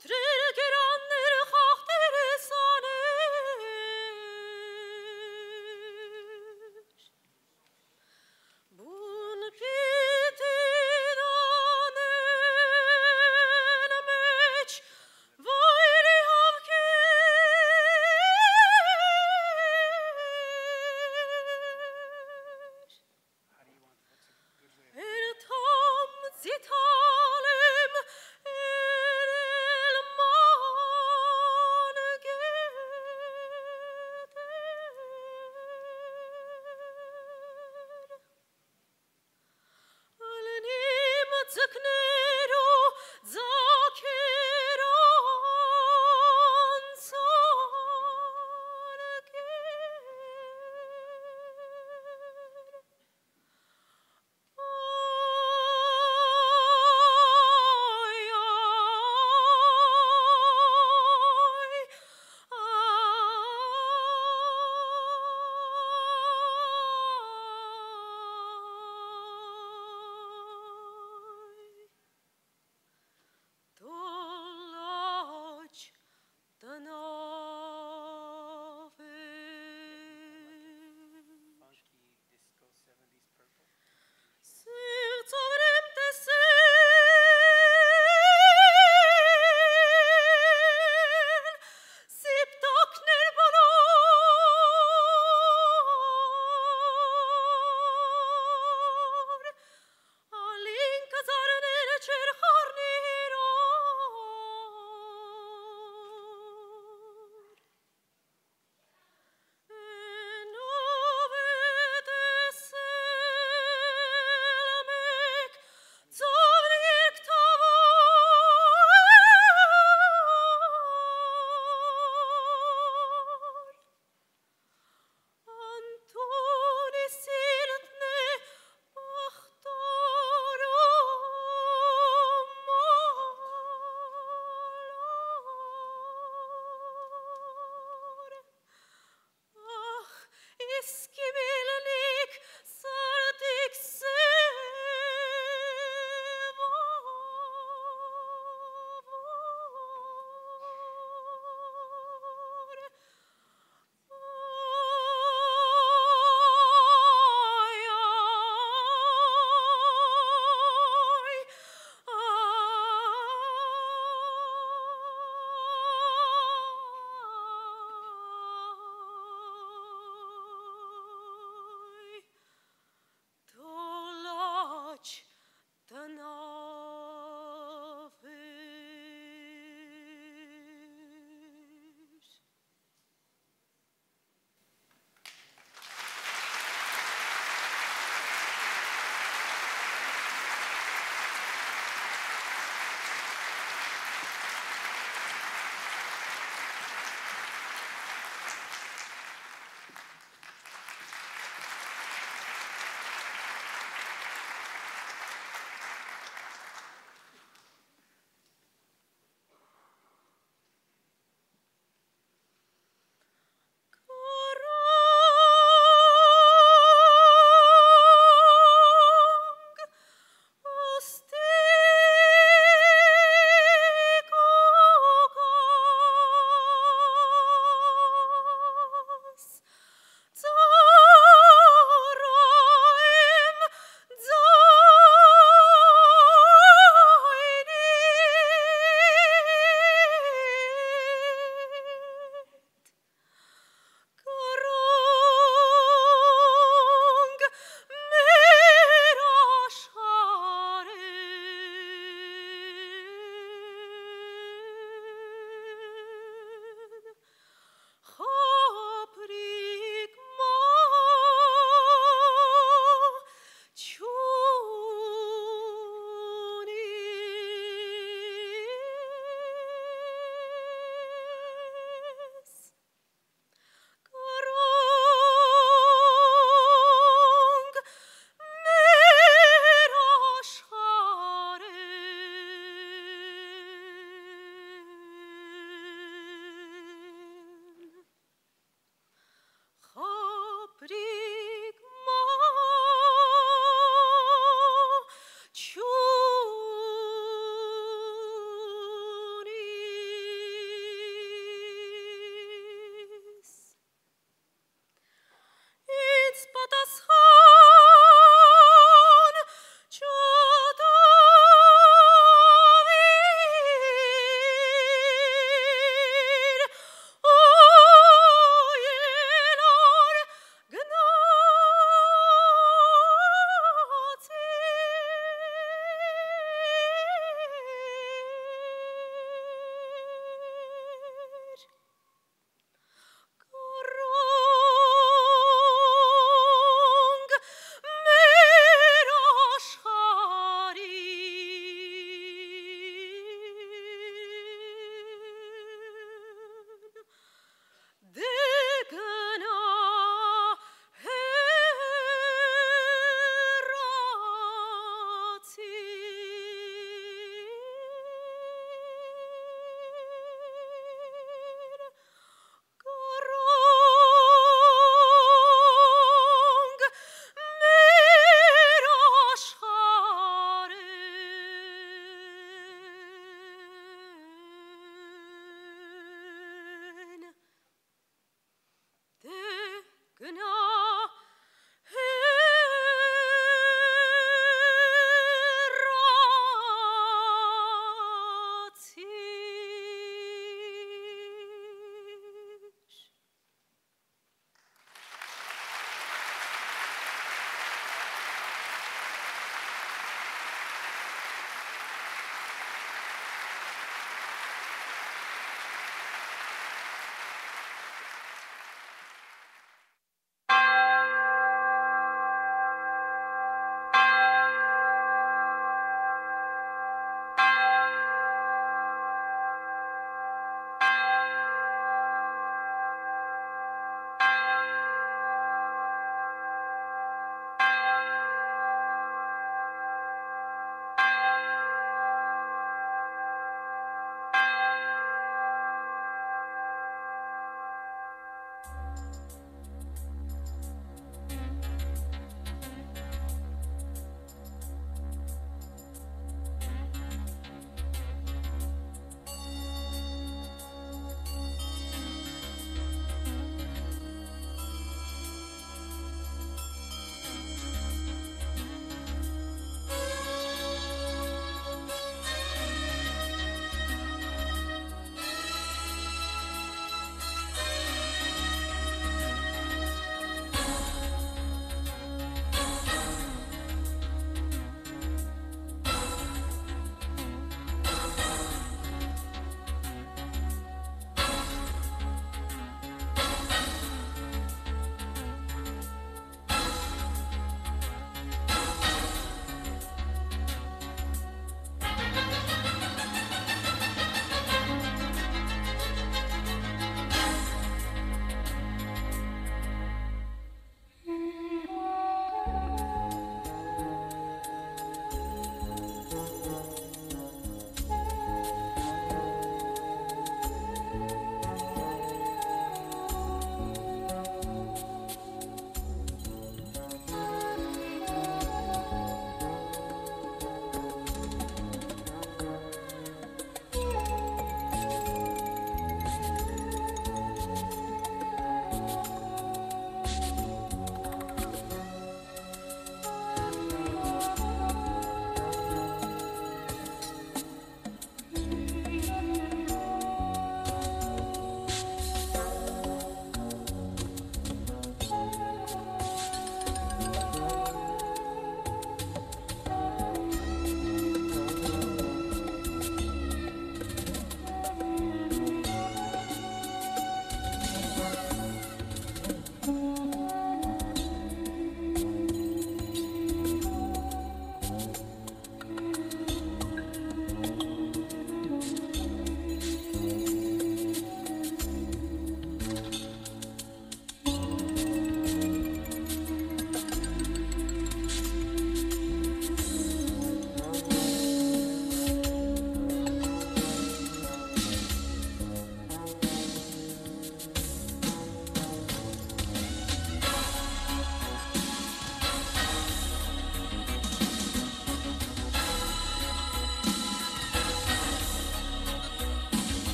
Tre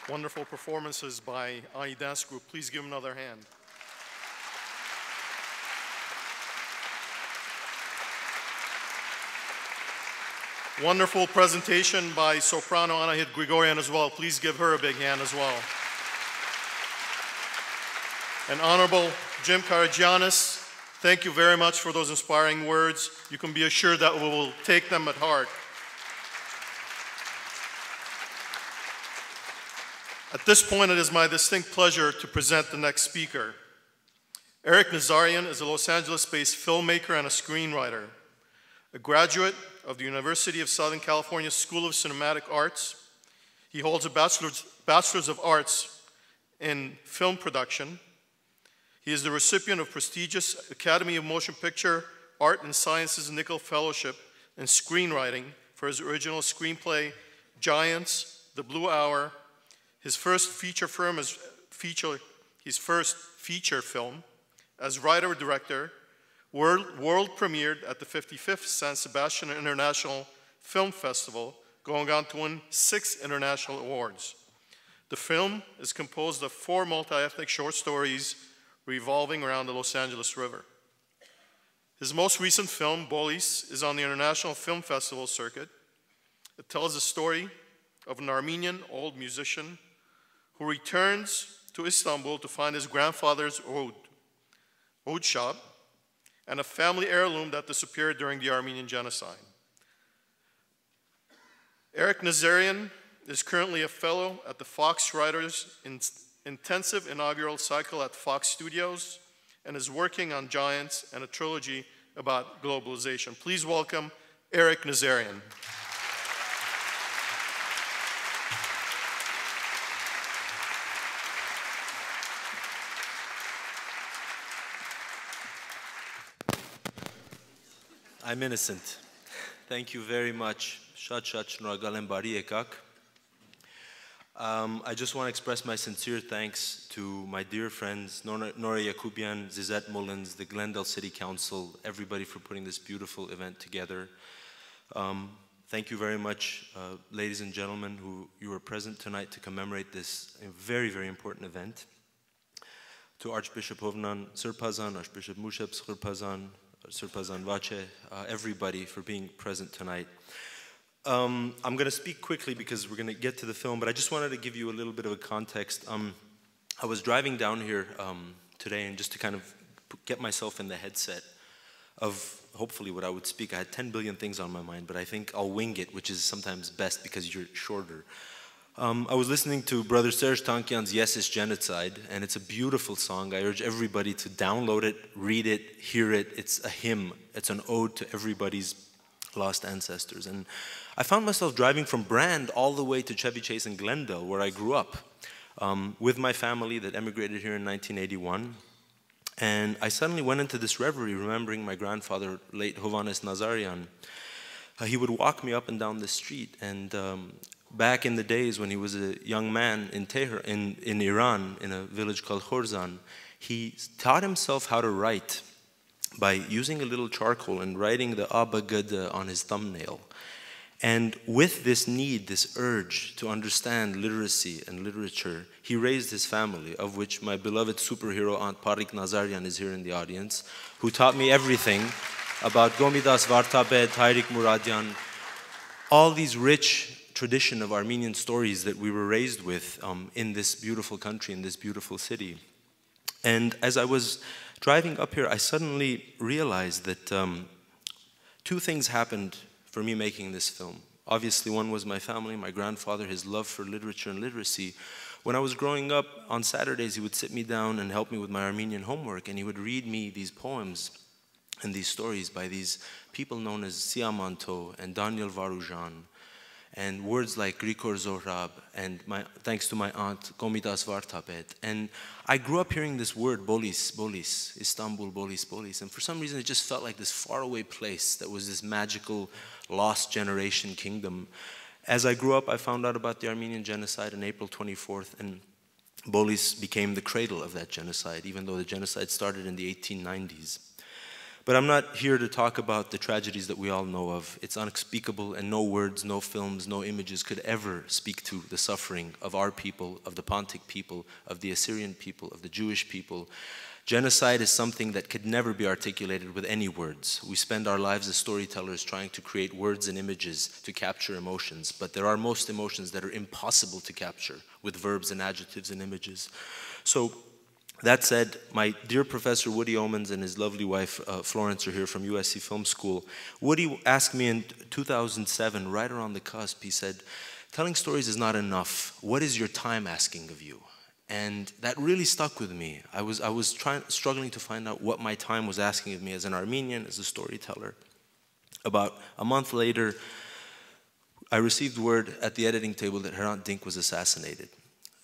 Wonderful performances by ANI Dance Group. Please give them another hand. Wonderful presentation by soprano Anahit Grigoryan as well. Please give her a big hand as well. And Honorable Jim Karygiannis, thank you very much for those inspiring words. You can be assured that we will take them at heart. At this point, it is my distinct pleasure to present the next speaker. Eric Nazarian is a Los Angeles-based filmmaker and a screenwriter. A graduate of the University of Southern California School of Cinematic Arts, he holds a Bachelor's of Arts in film production. He is the recipient of prestigious Academy of Motion Picture Art and Sciences Nicholl Fellowship in Screenwriting for his original screenplay, Giants, The Blue Hour, his first feature film as writer-director, world premiered at the 55th San Sebastian International Film Festival, going on to win 6 international awards. The film is composed of 4 multi-ethnic short stories revolving around the Los Angeles River. His most recent film, Bolis, is on the International Film Festival circuit. It tells the story of an Armenian old musician who returns to Istanbul to find his grandfather's oud shop and a family heirloom that disappeared during the Armenian Genocide. Eric Nazarian is currently a fellow at the Fox Writers Intensive Inaugural Cycle at Fox Studios and is working on Giants and a trilogy about globalization. Please welcome Eric Nazarian. I'm innocent. Thank you very much. I just want to express my sincere thanks to my dear friends, Nora Yakubian, Zizette Mullins, the Glendale City Council, everybody for putting this beautiful event together. Thank you very much, ladies and gentlemen, who you were present tonight to commemorate this very, very important event. To Archbishop Hovnan Sirpazan, Archbishop Musheb Sirpazan, Sirpazan Vache, everybody for being present tonight. I'm going to speak quickly because we're going to get to the film, but I just wanted to give you a little bit of a context. I was driving down here today and just to kind of get myself in the headset of hopefully what I would speak. I had 10 billion things on my mind, but I think I'll wing it, which is sometimes best because you're shorter. I was listening to Brother Serge Tankian's Yes, It's Genocide, and it's a beautiful song. I urge everybody to download it, read it, hear it. It's a hymn. It's an ode to everybody's lost ancestors. And I found myself driving from Brand all the way to Chevy Chase in Glendale, where I grew up, with my family that emigrated here in 1981. And I suddenly went into this reverie, remembering my grandfather, late Hovannes Nazarian. He would walk me up and down the street, and back in the days when he was a young man in Tehran, in Iran, in a village called Khorzan, he taught himself how to write by using a little charcoal and writing the Aba Gada on his thumbnail. And with this need, this urge to understand literacy and literature, he raised his family, of which my beloved superhero Aunt Eric Nazarian is here in the audience, who taught me everything about Gomidas Vartabed, Tayrik Muradian, all these rich tradition of Armenian stories that we were raised with in this beautiful country, in this beautiful city. And as I was driving up here, I suddenly realized that 2 things happened for me making this film. Obviously, one was my family, my grandfather, his love for literature and literacy. When I was growing up, on Saturdays, he would sit me down and help me with my Armenian homework, and he would read me these poems and these stories by these people known as Siamanto and Daniel Varujan, and words like Grigor Zohrab, and thanks to my aunt, Komitas Vartabet. And I grew up hearing this word, Bolis, Bolis, Istanbul, Bolis, Bolis. And for some reason, it just felt like this faraway place that was this magical, lost generation kingdom. As I grew up, I found out about the Armenian Genocide on April 24th, and Bolis became the cradle of that genocide, even though the genocide started in the 1890s. But I'm not here to talk about the tragedies that we all know of. It's unspeakable, and no words, no films, no images could ever speak to the suffering of our people, of the Pontic people, of the Assyrian people, of the Jewish people. Genocide is something that could never be articulated with any words. We spend our lives as storytellers trying to create words and images to capture emotions, but there are most emotions that are impossible to capture with verbs and adjectives and images. So, that said, my dear Professor Woody Omans and his lovely wife Florence are here from USC Film School. Woody asked me in 2007, right around the cusp, he said, telling stories is not enough. What is your time asking of you? And that really stuck with me. I was struggling to find out what my time was asking of me as an Armenian, as a storyteller. About a month later, I received word at the editing table that Hrant Dink was assassinated.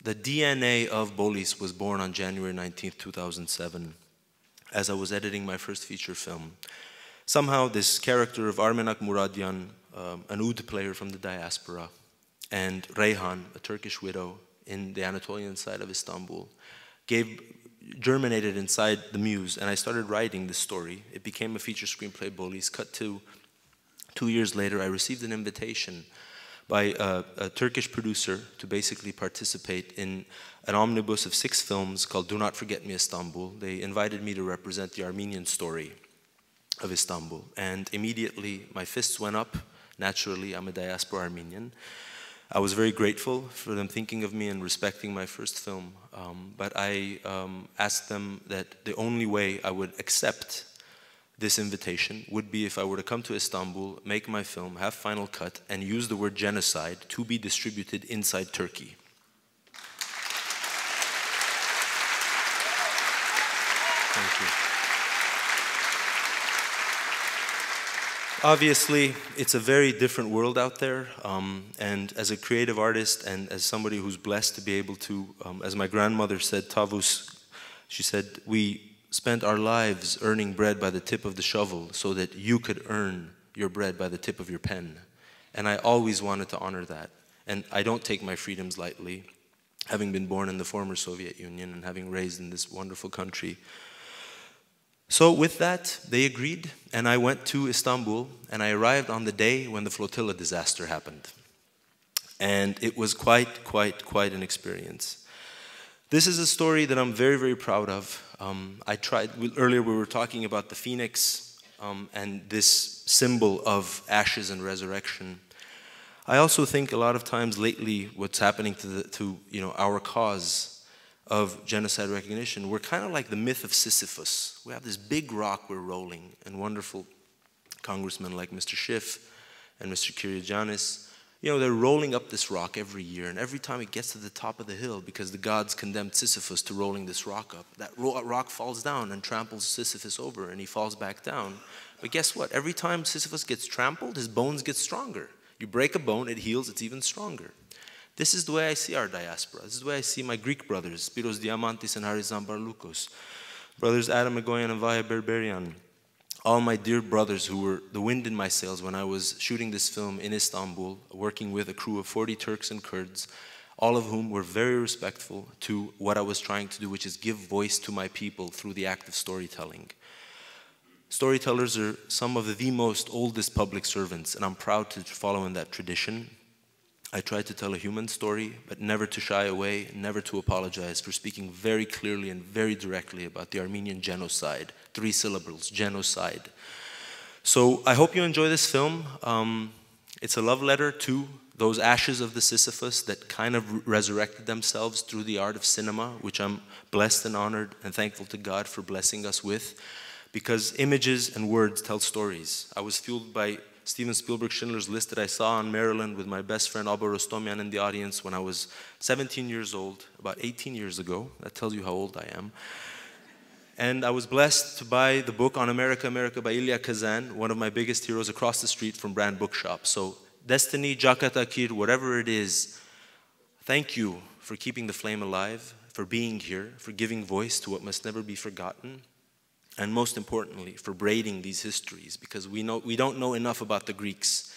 The DNA of Bolis was born on January 19th, 2007, as I was editing my first feature film. Somehow, this character of Armenian Mouradian, an oud player from the diaspora, and Reyhan, a Turkish widow in the Anatolian side of Istanbul, germinated inside the muse, and I started writing the story. It became a feature screenplay, Bolis. Cut to 2 years later, I received an invitation by a Turkish producer to basically participate in an omnibus of 6 films called Do Not Forget Me Istanbul. They invited me to represent the Armenian story of Istanbul. And immediately my fists went up. Naturally, I'm a diaspora Armenian. I was very grateful for them thinking of me and respecting my first film. But I asked them that the only way I would accept this invitation would be if I were to come to Istanbul, make my film, have final cut, and use the word genocide to be distributed inside Turkey. Thank you. Obviously, it's a very different world out there, and as a creative artist and as somebody who's blessed to be able to, as my grandmother said, Tavus, she said, we spent our lives earning bread by the tip of the shovel so that you could earn your bread by the tip of your pen. And I always wanted to honor that. And I don't take my freedoms lightly, having been born in the former Soviet Union and having raised in this wonderful country. So with that, they agreed, and I went to Istanbul, and I arrived on the day when the flotilla disaster happened. And it was quite an experience. This is a story that I'm very, very proud of. Earlier we were talking about the phoenix and this symbol of ashes and resurrection. I also think a lot of times lately what's happening to our cause of genocide recognition, we're kind of like the myth of Sisyphus. We have this big rock we're rolling, and wonderful congressmen like Mr. Schiff and Mr. Kerjanis, they're rolling up this rock every year, and every time it gets to the top of the hill, because the gods condemned Sisyphus to rolling this rock up, that rock falls down and tramples Sisyphus over, and he falls back down. But guess what? Every time Sisyphus gets trampled, his bones get stronger. You break a bone, it heals, it's even stronger. This is the way I see our diaspora. This is the way I see my Greek brothers, Spiros Diamantis and Haris Zambarloukos, brothers Adam Grigoryan and Vaya Berberian, all my dear brothers who were the wind in my sails when I was shooting this film in Istanbul, working with a crew of 40 Turks and Kurds, all of whom were very respectful to what I was trying to do, which is give voice to my people through the act of storytelling. Storytellers are some of the most oldest public servants, and I'm proud to follow in that tradition. I try to tell a human story, but never to shy away, never to apologize for speaking very clearly and very directly about the Armenian genocide. 3 syllables, genocide. So I hope you enjoy this film. It's a love letter to those ashes of the Sisyphus that kind of resurrected themselves through the art of cinema, which I'm blessed and honored and thankful to God for blessing us with, because images and words tell stories. I was fueled by Steven Spielberg's Schindler's List that I saw in Maryland with my best friend Abba Rostomian in the audience when I was 17 years old, about 18 years ago. That tells you how old I am. And I was blessed to buy the book On America, America by Ilya Kazan, one of my biggest heroes, across the street from Brand Bookshop. So Destiny, Jakatakir, whatever it is, thank you for keeping the flame alive, for being here, for giving voice to what must never be forgotten. And most importantly, for braiding these histories, because we don't know enough about the Greeks.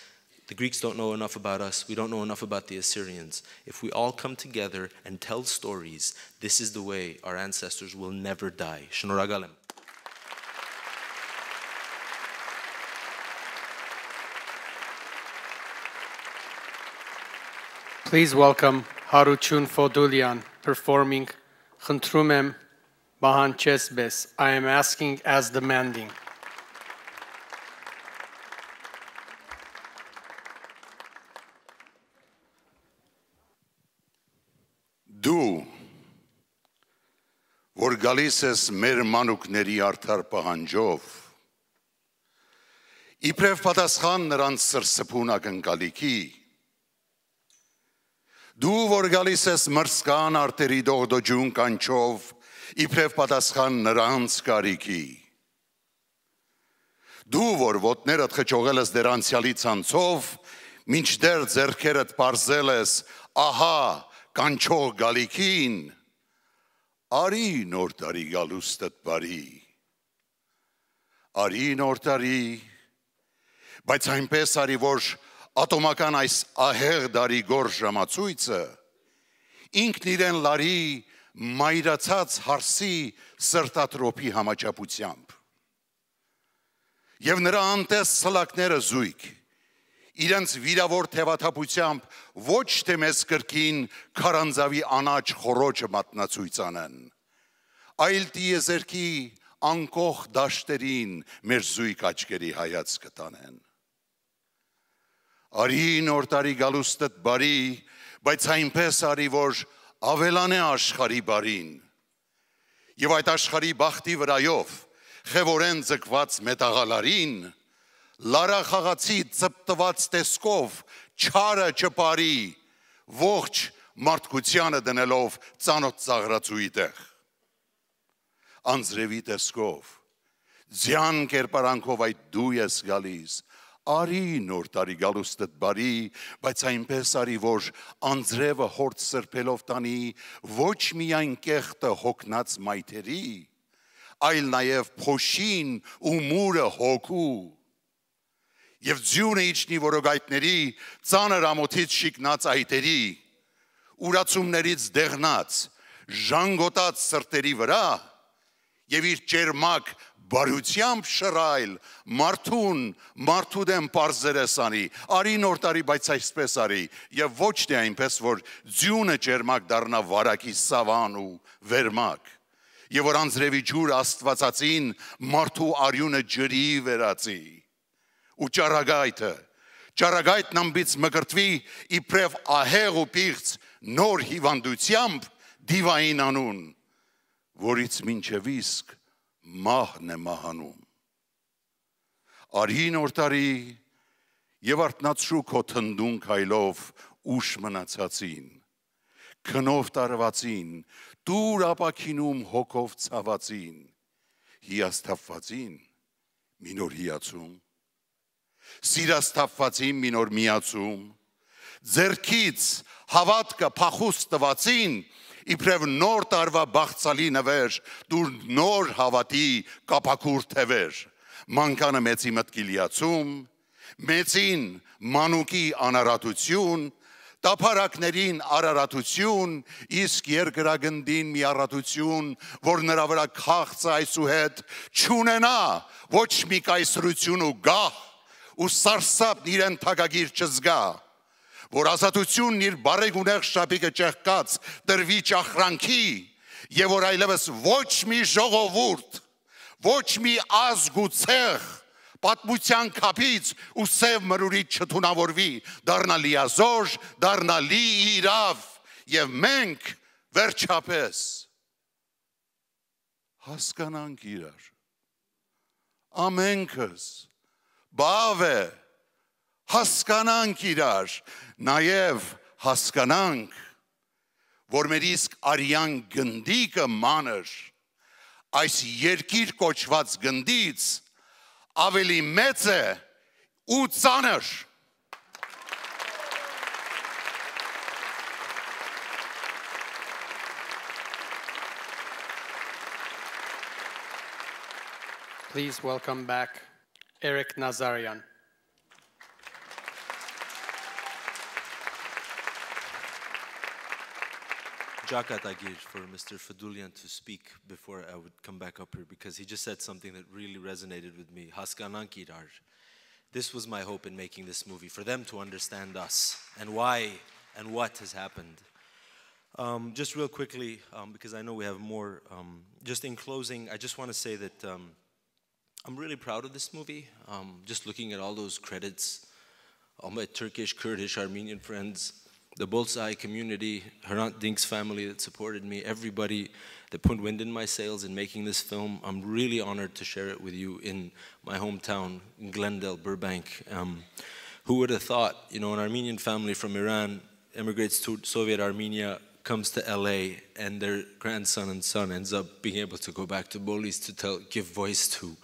The Greeks don't know enough about us. We don't know enough about the Assyrians. If we all come together and tell stories, this is the way our ancestors will never die. Shnoragalem. Please welcome Harout Foudolyan performing Խնդրում եմ Bahanches Bes. I am asking as demanding. Դու, որ գալիս ես մեր մանուկների արդար պահանջով, իբրև պատասխան նրանց սրսփուն ակնկալիքի, դու, որ գալիս ես մրսկան արտերի դողդոջուն կանչով, իբրև պատասխան նրանց կարիքի, դու, որ ոտներդ խճողել ես դեր անցյալի ցանցով, մինչդեռ ձեռքերդ պարզել ես, ահա, կանչող գալիքին, արի նոր տարի գալուստդ բարի, արի նոր տարի, բայց այնպես արի, որ ատոմական այս ահեղ դարի գորժ ժամացույցը, ինքն իրեն լարի մայրացած հարսի սրտատրոփի համաչափությամբ, և նրա անտես սլակները զույգ, իրենց վիրավոր թևաթափությամբ ոչ թե մեզ կրկին քարանձավի անաչ խորոջը մատնացույց անեն, այլ տիեզերքի անկող դաշտերին մեր զույգ աչքերի հայացքը տանեն։ Արի նոր տարի գալուստդ բարի, բայց այնպես արի, որ ավելանե աշխարհի բարին, և այդ աշխարհի բախտի վրայով խևորեն ձգված մետաղալարին, լարա խաղացի ծպտված տեսքով չարը չպարի, ողջ մարդկությանը դնելով ծանոթ ծաղրացուի տեղ։ Անձրևի տեսքով, ձյան կերպարանքով այդ դու ես գալիս, արի նոր տարի գալուստդ բարի, բայց այնպես արի, որ անձրևը հորդ սրբելով տանի ոչ միայն կեղտը հոգնած մայթերի, այլ նաև փոշին ու մուրը հոգու, և ձյունը իջնի որոգայթների, ծանր ամոթից շիկնած այտերի, ուրացումներից դեղնած, ժանգոտած սրտերի վրա, և իր ճերմակ բարությամբ շռայլ, մարդուն, մարդու դեմ պարզերես անի, արի նոր տարի, բայց այսպես արի, և ոչ թե այնպես, որ ձյունը ճերմակ դառնա վարակի սավան ու վերմակ, և որ անձրևի ջուրը աստվածածին մարդու արյունը ջրի վերածի, ու ճարագայթն ամբից մկրտվի իբրև ահեղ ու պիղծ նոր հիվանդությամբ դիվային անուն, որից մինչև իսկ մահն է մահանում։ Արի նոր տարի և արթնացրու քո թնդուն քայլով ուշ մնացածին, քնով տարվածին, տուր ապաքինում հոգով ցավածին, հիասթափվածին մի նոր հիացում, սիրասթափվածին մի նոր միացում, ձեռքից հավատքը փախուստ տվածին, իբրև նոր տարվա բաղցալի նվեր, դուր նոր հավատի կապակուր թևեր, մանկանը մեծի մտքի լիացում, մեծին մանուկի անարատություն, տափարակներին արարատություն, իսկ երկրագնդին մի առատություն, որ նրա վրա քաղցը այսուհետ չունենա ոչ մի կայսրություն ու գահ, ու սարսափն իրեն թագագիր չզգա, որ ազատությունն իր բարեգունեղ շապիկը ճեղքած տրվի ճախրանքի, և որ այլևս ոչ մի ժողովուրդ, ոչ մի ազգ ու ցեղ, պատմության քափից ու սև մրուրից չթունավորվի, դառնա լիազոր, դառնա լի իրավ, և մենք վերջապես հասկանանք իրար, ամենքս, բավ է, հասկանանք իրար, նաև հասկանանք, որ մեր իսկ արյան գնդիկը մանր, այս երկիր կոչված գնդից ավելի մեծ է ու ծանր։ Please welcome back Eric Nazarian. Jakatagir for Mr. Foudolyan to speak before I would come back up here, because he just said something that really resonated with me. Haskanankirar. This was my hope in making this movie, for them to understand us and why and what has happened. Just real quickly, because I know we have more, just in closing, I just want to say that I'm really proud of this movie. Just looking at all those credits, all my Turkish, Kurdish, Armenian friends, the Bolsai community, Hrant Dink's family that supported me, everybody that put wind in my sails in making this film. I'm really honored to share it with you in my hometown, in Glendale, Burbank. Who would have thought, you know, an Armenian family from Iran immigrates to Soviet Armenia, comes to LA, and their grandson and son ends up being able to go back to Bolis to give voice to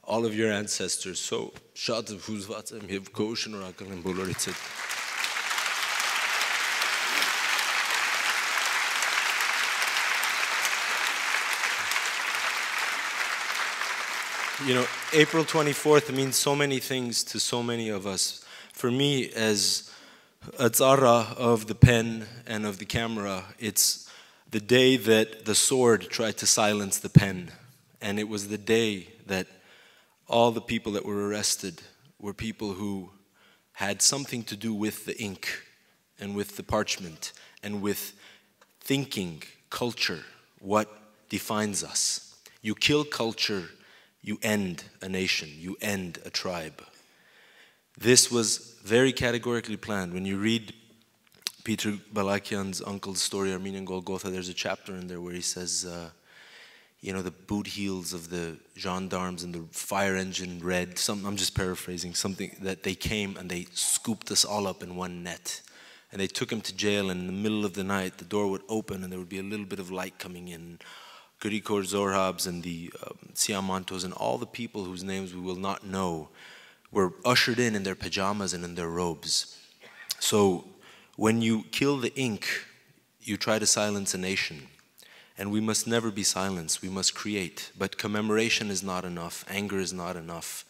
all of your ancestors. So, շատ հուզված եմ եւ քո շնորհակալ եմ բոլորիցդ. You know, April 24th means so many things to so many of us. For me, as a tzara of the pen and of the camera, it's the day that the sword tried to silence the pen. And it was the day that all the people that were arrested were people who had something to do with the ink and with the parchment and with thinking, culture, what defines us. You kill culture, you end a nation, you end a tribe. This was very categorically planned. When you read Peter Balakian's uncle's story, Armenian Golgotha, there's a chapter in there where he says, you know, the boot heels of the gendarmes and the fire engine red, I'm just paraphrasing, something that they came and they scooped us all up in one net. And they took him to jail, and in the middle of the night, the door would open and there would be a little bit of light coming in. Grigor Zorhabs and the Siamantos and all the people whose names we will not know were ushered in their pajamas and in their robes. So when you kill the ink, you try to silence a nation. And we must never be silenced, we must create. But commemoration is not enough, anger is not enough.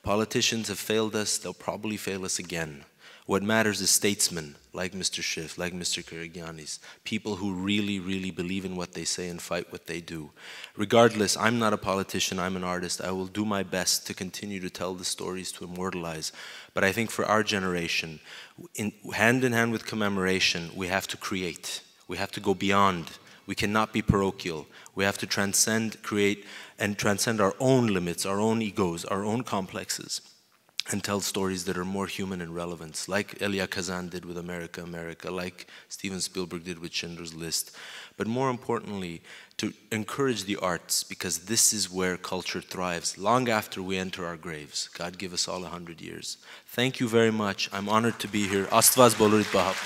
Politicians have failed us, they'll probably fail us again. What matters is statesmen like Mr. Schiff, like Mr. Kerjanis, people who really, really believe in what they say and fight what they do. Regardless, I'm not a politician, I'm an artist. I will do my best to continue to tell the stories, to immortalize. But I think for our generation, hand in hand with commemoration, we have to create. We have to go beyond. We cannot be parochial. We have to transcend, create, and transcend our own limits, our own egos, our own complexes, and tell stories that are more human and relevant, like Elia Kazan did with America, America, like Steven Spielberg did with Schindler's List. But more importantly, to encourage the arts, because this is where culture thrives, long after we enter our graves. God give us all 100 years. Thank you very much. I'm honored to be here. Astvaz bolorit bahab.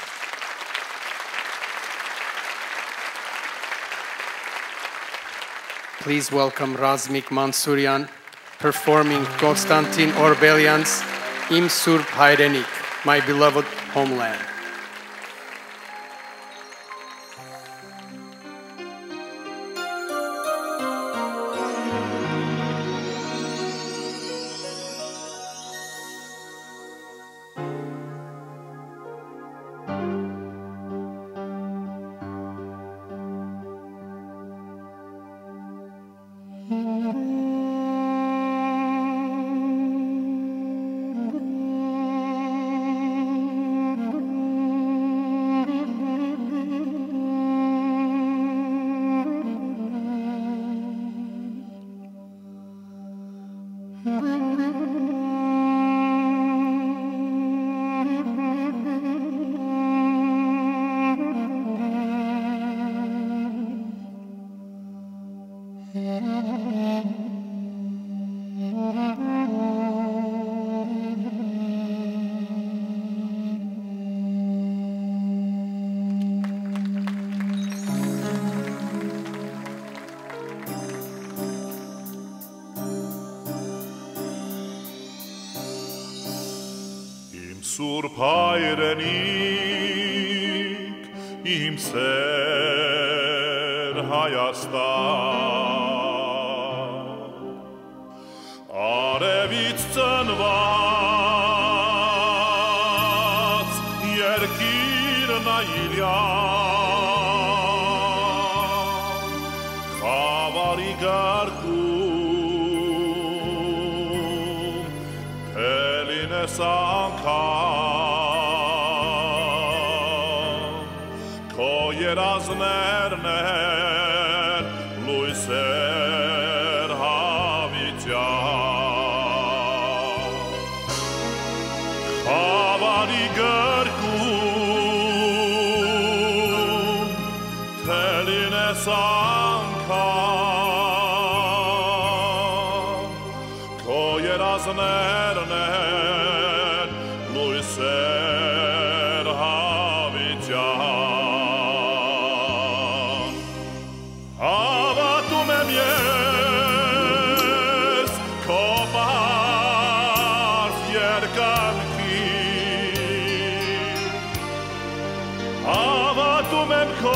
Please welcome Razmik Mansourian performing Konstantin Orbelyan's Im Surp Hayrenik, My Beloved Homeland. Surp hayrenik, im ser Hayastan. Arevit ծնված, երկիր նայիլյան, խավարի գարկում, թե լինես անգամ, երազներն են լույսեր հավիտյան խավարի գրկում թելին ես անգամ քո երազներն են լույսեր հավիտյան հավատում եմ ես քո պարզ երկանքին հավատում եմ քո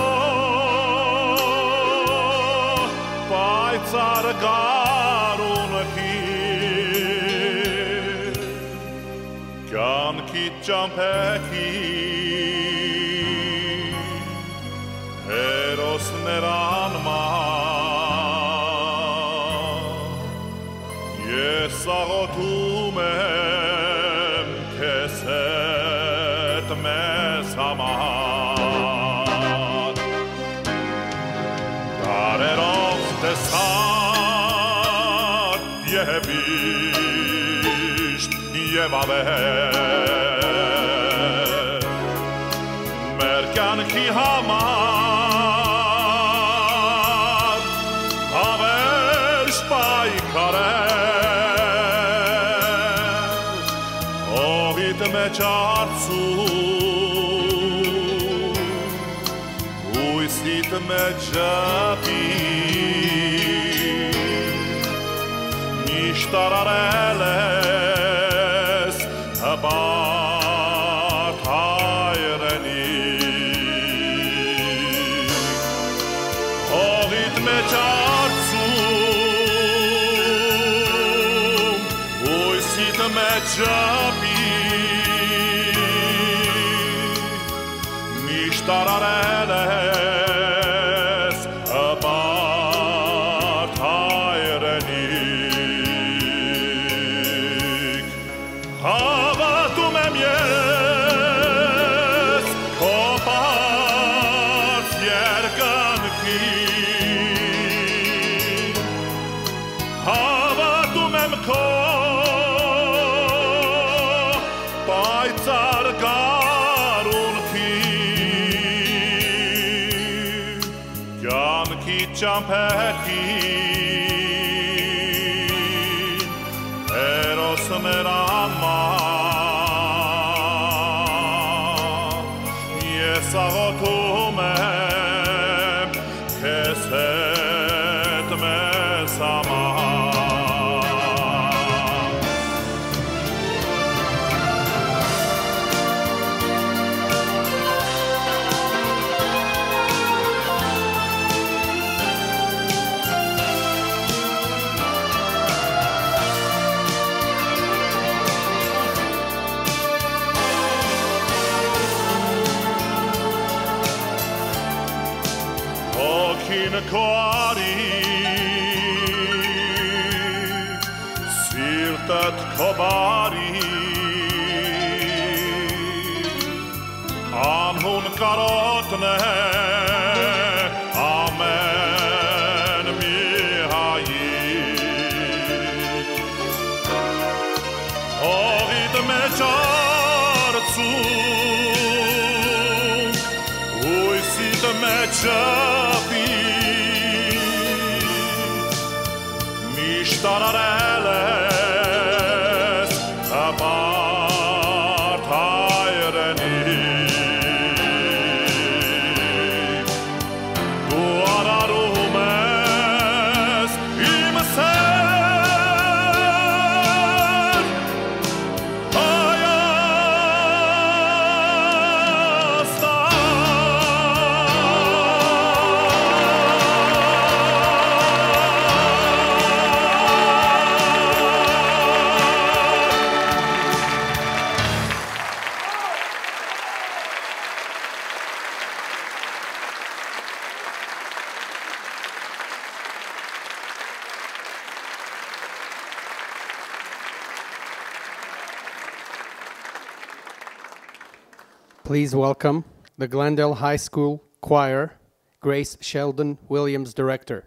պայծառ գարունքին կյանքիդ ճամփեքին հերոսներ անման ես աղոթում եմ քեզ հետ մեզ համար դարերով տեսար եւ միշտ եւ ավեր մեր կյանքի համար հավերժ պայքարել օհիդ մեջ արցում ույսիդ մեջ ժապի միշտ արարել ես հպարտ հայրենիք օղիդ մեջ արցում ույսիդ մեջ ժապի միշտ արարել ես հպարտ հայրենիք հավատում եմ ես քո պարզ երկանքին հավատում եմ քո պայծառ գարունքին կյանքի ճամփեքին հերոսներ անման ես աղոթում եմ քեզ հետ մեզ համար քո արի սիրտդ քո բարի անհուն կարոտն է ամեն մի հայի օղիդ մեջ արցում ույսիդ մեջ տարարել ես հպարտ հայրենիք դու արարում ես իմ սեր Please welcome the Glendale High School Choir, Grace Sheldon Williams, Director.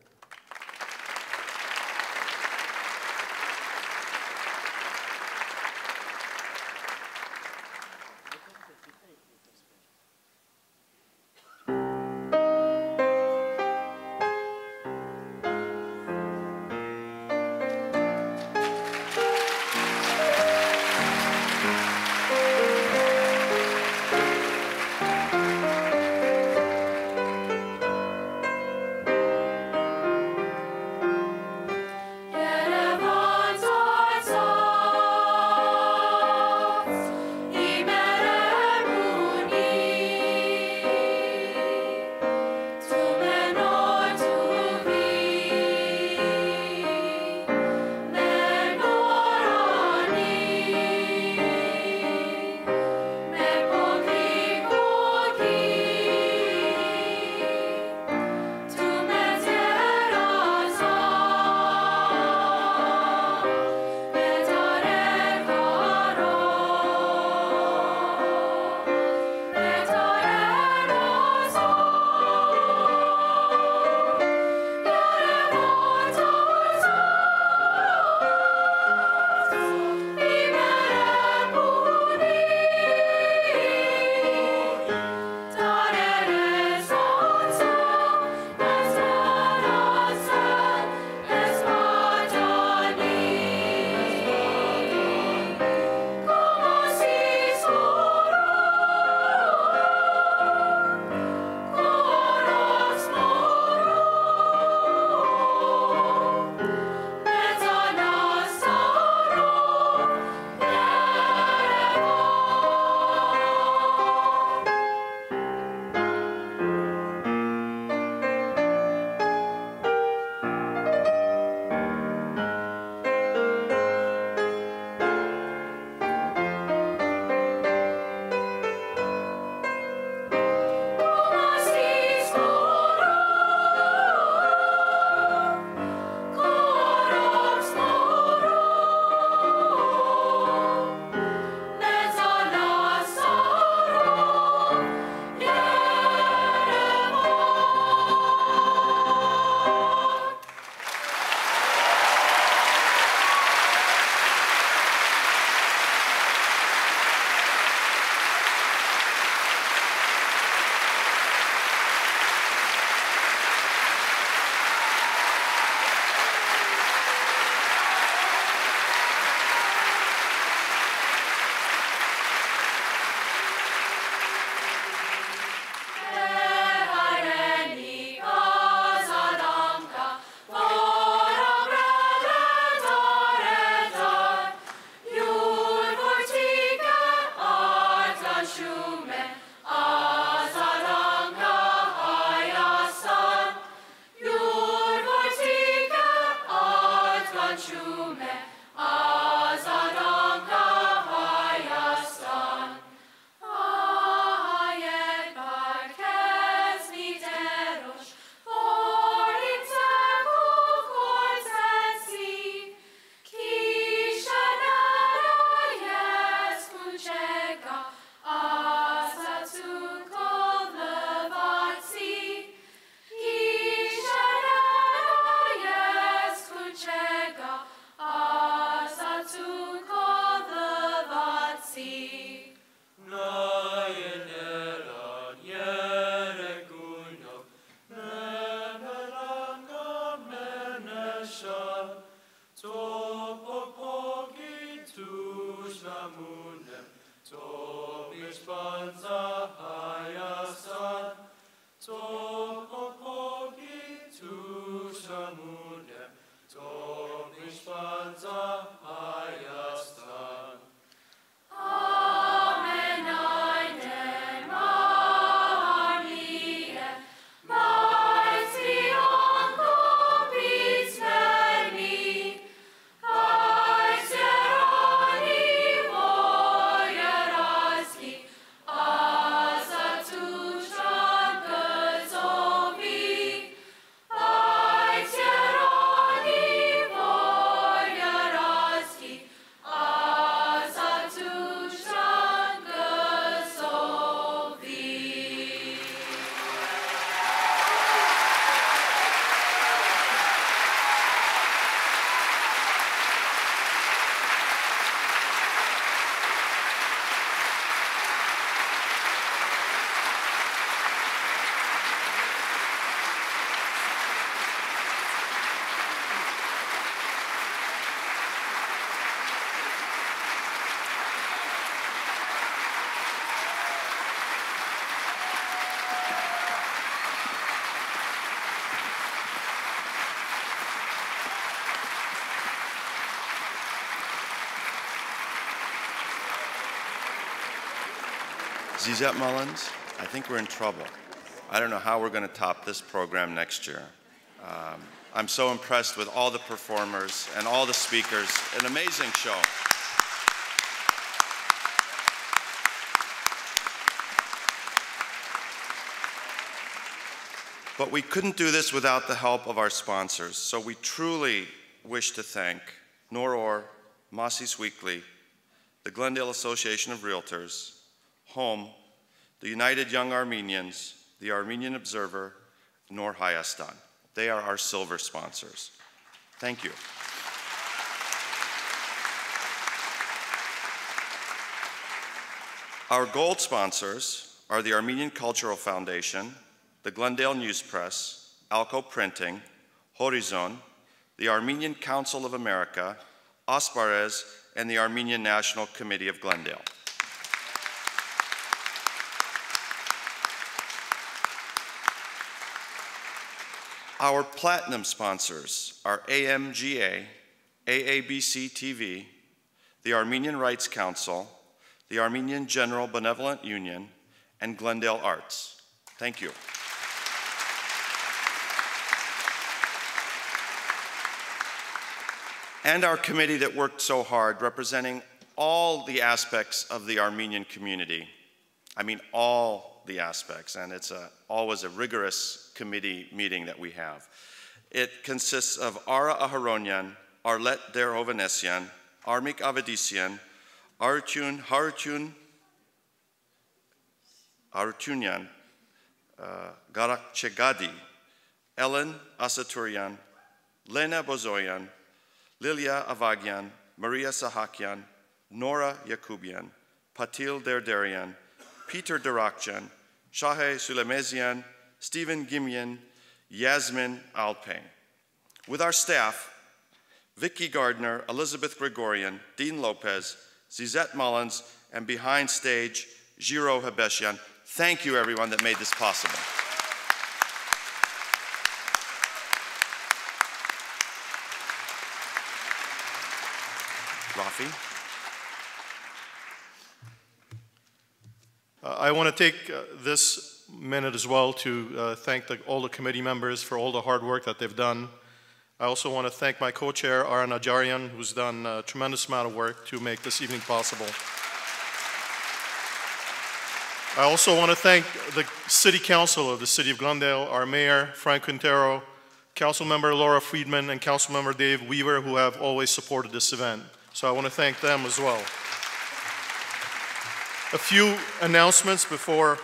Razmik Zizette Mullins, I think we're in trouble. I don't know how we're going to top this program next year. I'm so impressed with all the performers and all the speakers. An amazing show. But we couldn't do this without the help of our sponsors. So we truly wish to thank Noror, Masis Weekly, the Glendale Association of Realtors, Home, the United Young Armenians, the Armenian Observer, Nor Hayastan. They are our silver sponsors. Thank you. Our gold sponsors are the Armenian Cultural Foundation, the Glendale News Press, Alco Printing, Horizon, the Armenian Council of America, Asparez, and the Armenian National Committee of Glendale. Our platinum sponsors are AMGA, AABC TV, the Armenian Rights Council, the Armenian General Benevolent Union, and Glendale Arts. Thank you. And our committee that worked so hard representing all the aspects of the Armenian community. I mean, all the aspects, and it's always a rigorous committee meeting that we have. It consists of Ara Aharonyan, Arlet Derhovanesyan, Armik Avedissian, Arutyunyan, Garakchegadi, Ellen Asaturian, Lena Bozoyan, Lilia Avagyan, Maria Sahakian, Nora Yakubian, Patil Derderian, Peter Darakjan, Shahe Sulemezian, Stephen Gimian, Yasmin Alpane. With our staff, Vicky Gardner, Elizabeth Grigoryan, Dean Lopez, Zizette Mullins, and behind stage, Jiro Habeshian. Thank you, everyone that made this possible. Rafi? I want to take this minute as well to thank all the committee members for all the hard work that they've done. I also want to thank my co-chair, Eric Nazarian, who's done a tremendous amount of work to make this evening possible. I also want to thank the City Council of the City of Glendale, our Mayor, Frank Quintero, Council Member Laura Friedman, and Council Member Dave Weaver, who have always supported this event. So I want to thank them as well. A few announcements before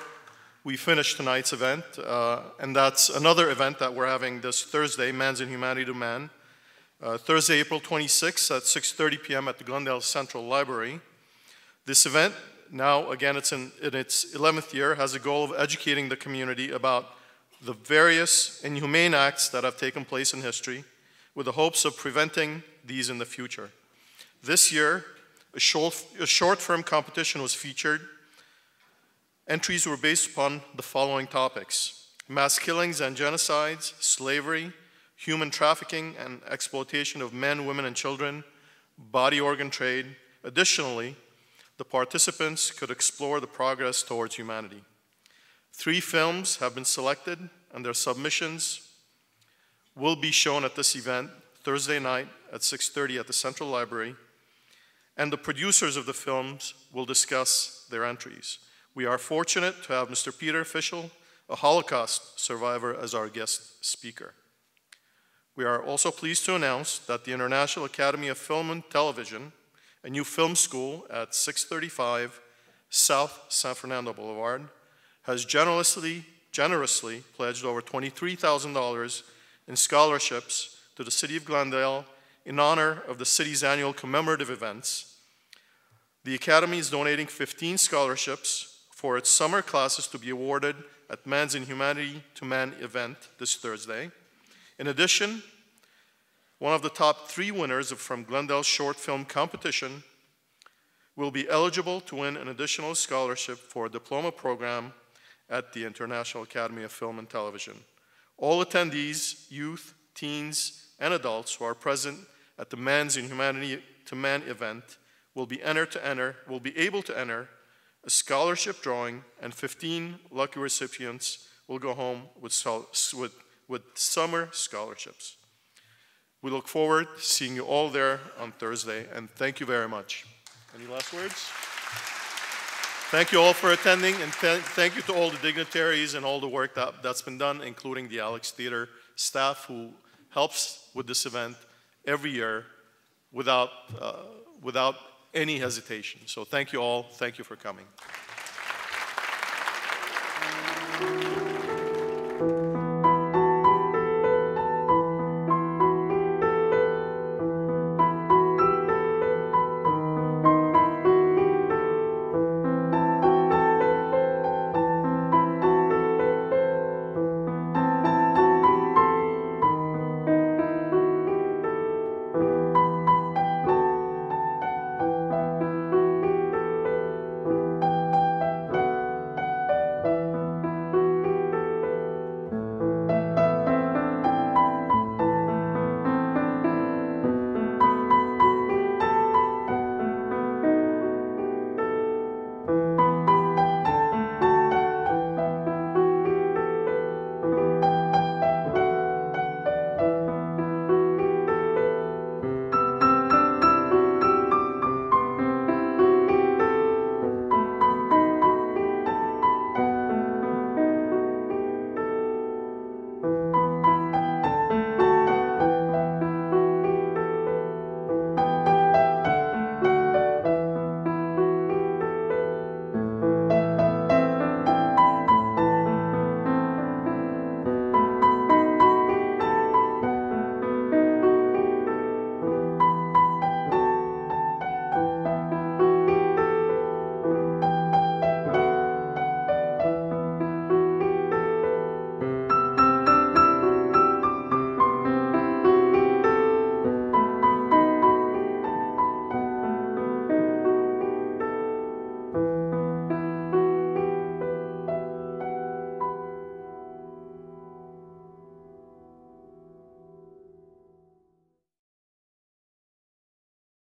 we finish tonight's event, and that's another event that we're having this Thursday, Man's in Humanity to Man. Thursday, April 26th at 6:30 p.m. at the Glendale Central Library. This event, now again it's in its 11th year, has a goal of educating the community about the various inhumane acts that have taken place in history with the hopes of preventing these in the future. This year, a short film competition was featured. Entries were based upon the following topics: mass killings and genocides, slavery, human trafficking and exploitation of men, women, and children, body organ trade. Additionally, the participants could explore the progress towards humanity. 3 films have been selected, and their submissions will be shown at this event Thursday night at 6:30 at the Central Library, and the producers of the films will discuss their entries. We are fortunate to have Mr. Peter Fischel, a Holocaust survivor, as our guest speaker. We are also pleased to announce that the International Academy of Film and Television, a new film school at 635 South San Fernando Boulevard, has generously pledged over $23,000 in scholarships to the City of Glendale in honor of the city's annual commemorative events. The Academy is donating 15 scholarships for its summer classes to be awarded at Man's in Humanity to Man event this Thursday. In addition, one of the top 3 winners from Glendale's short film competition will be eligible to win an additional scholarship for a diploma program at the International Academy of Film and Television. All attendees, youth, teens, and adults who are present at the Man's in Humanity to Man event will be able to enter a scholarship drawing, and 15 lucky recipients will go home with summer scholarships. We look forward to seeing you all there on Thursday, and thank you very much. Any last words? Thank you all for attending, and thank you to all the dignitaries and all the work that's been done, including the Alex Theater staff who helps with this event every year without any hesitation. So thank you all. Thank you for coming.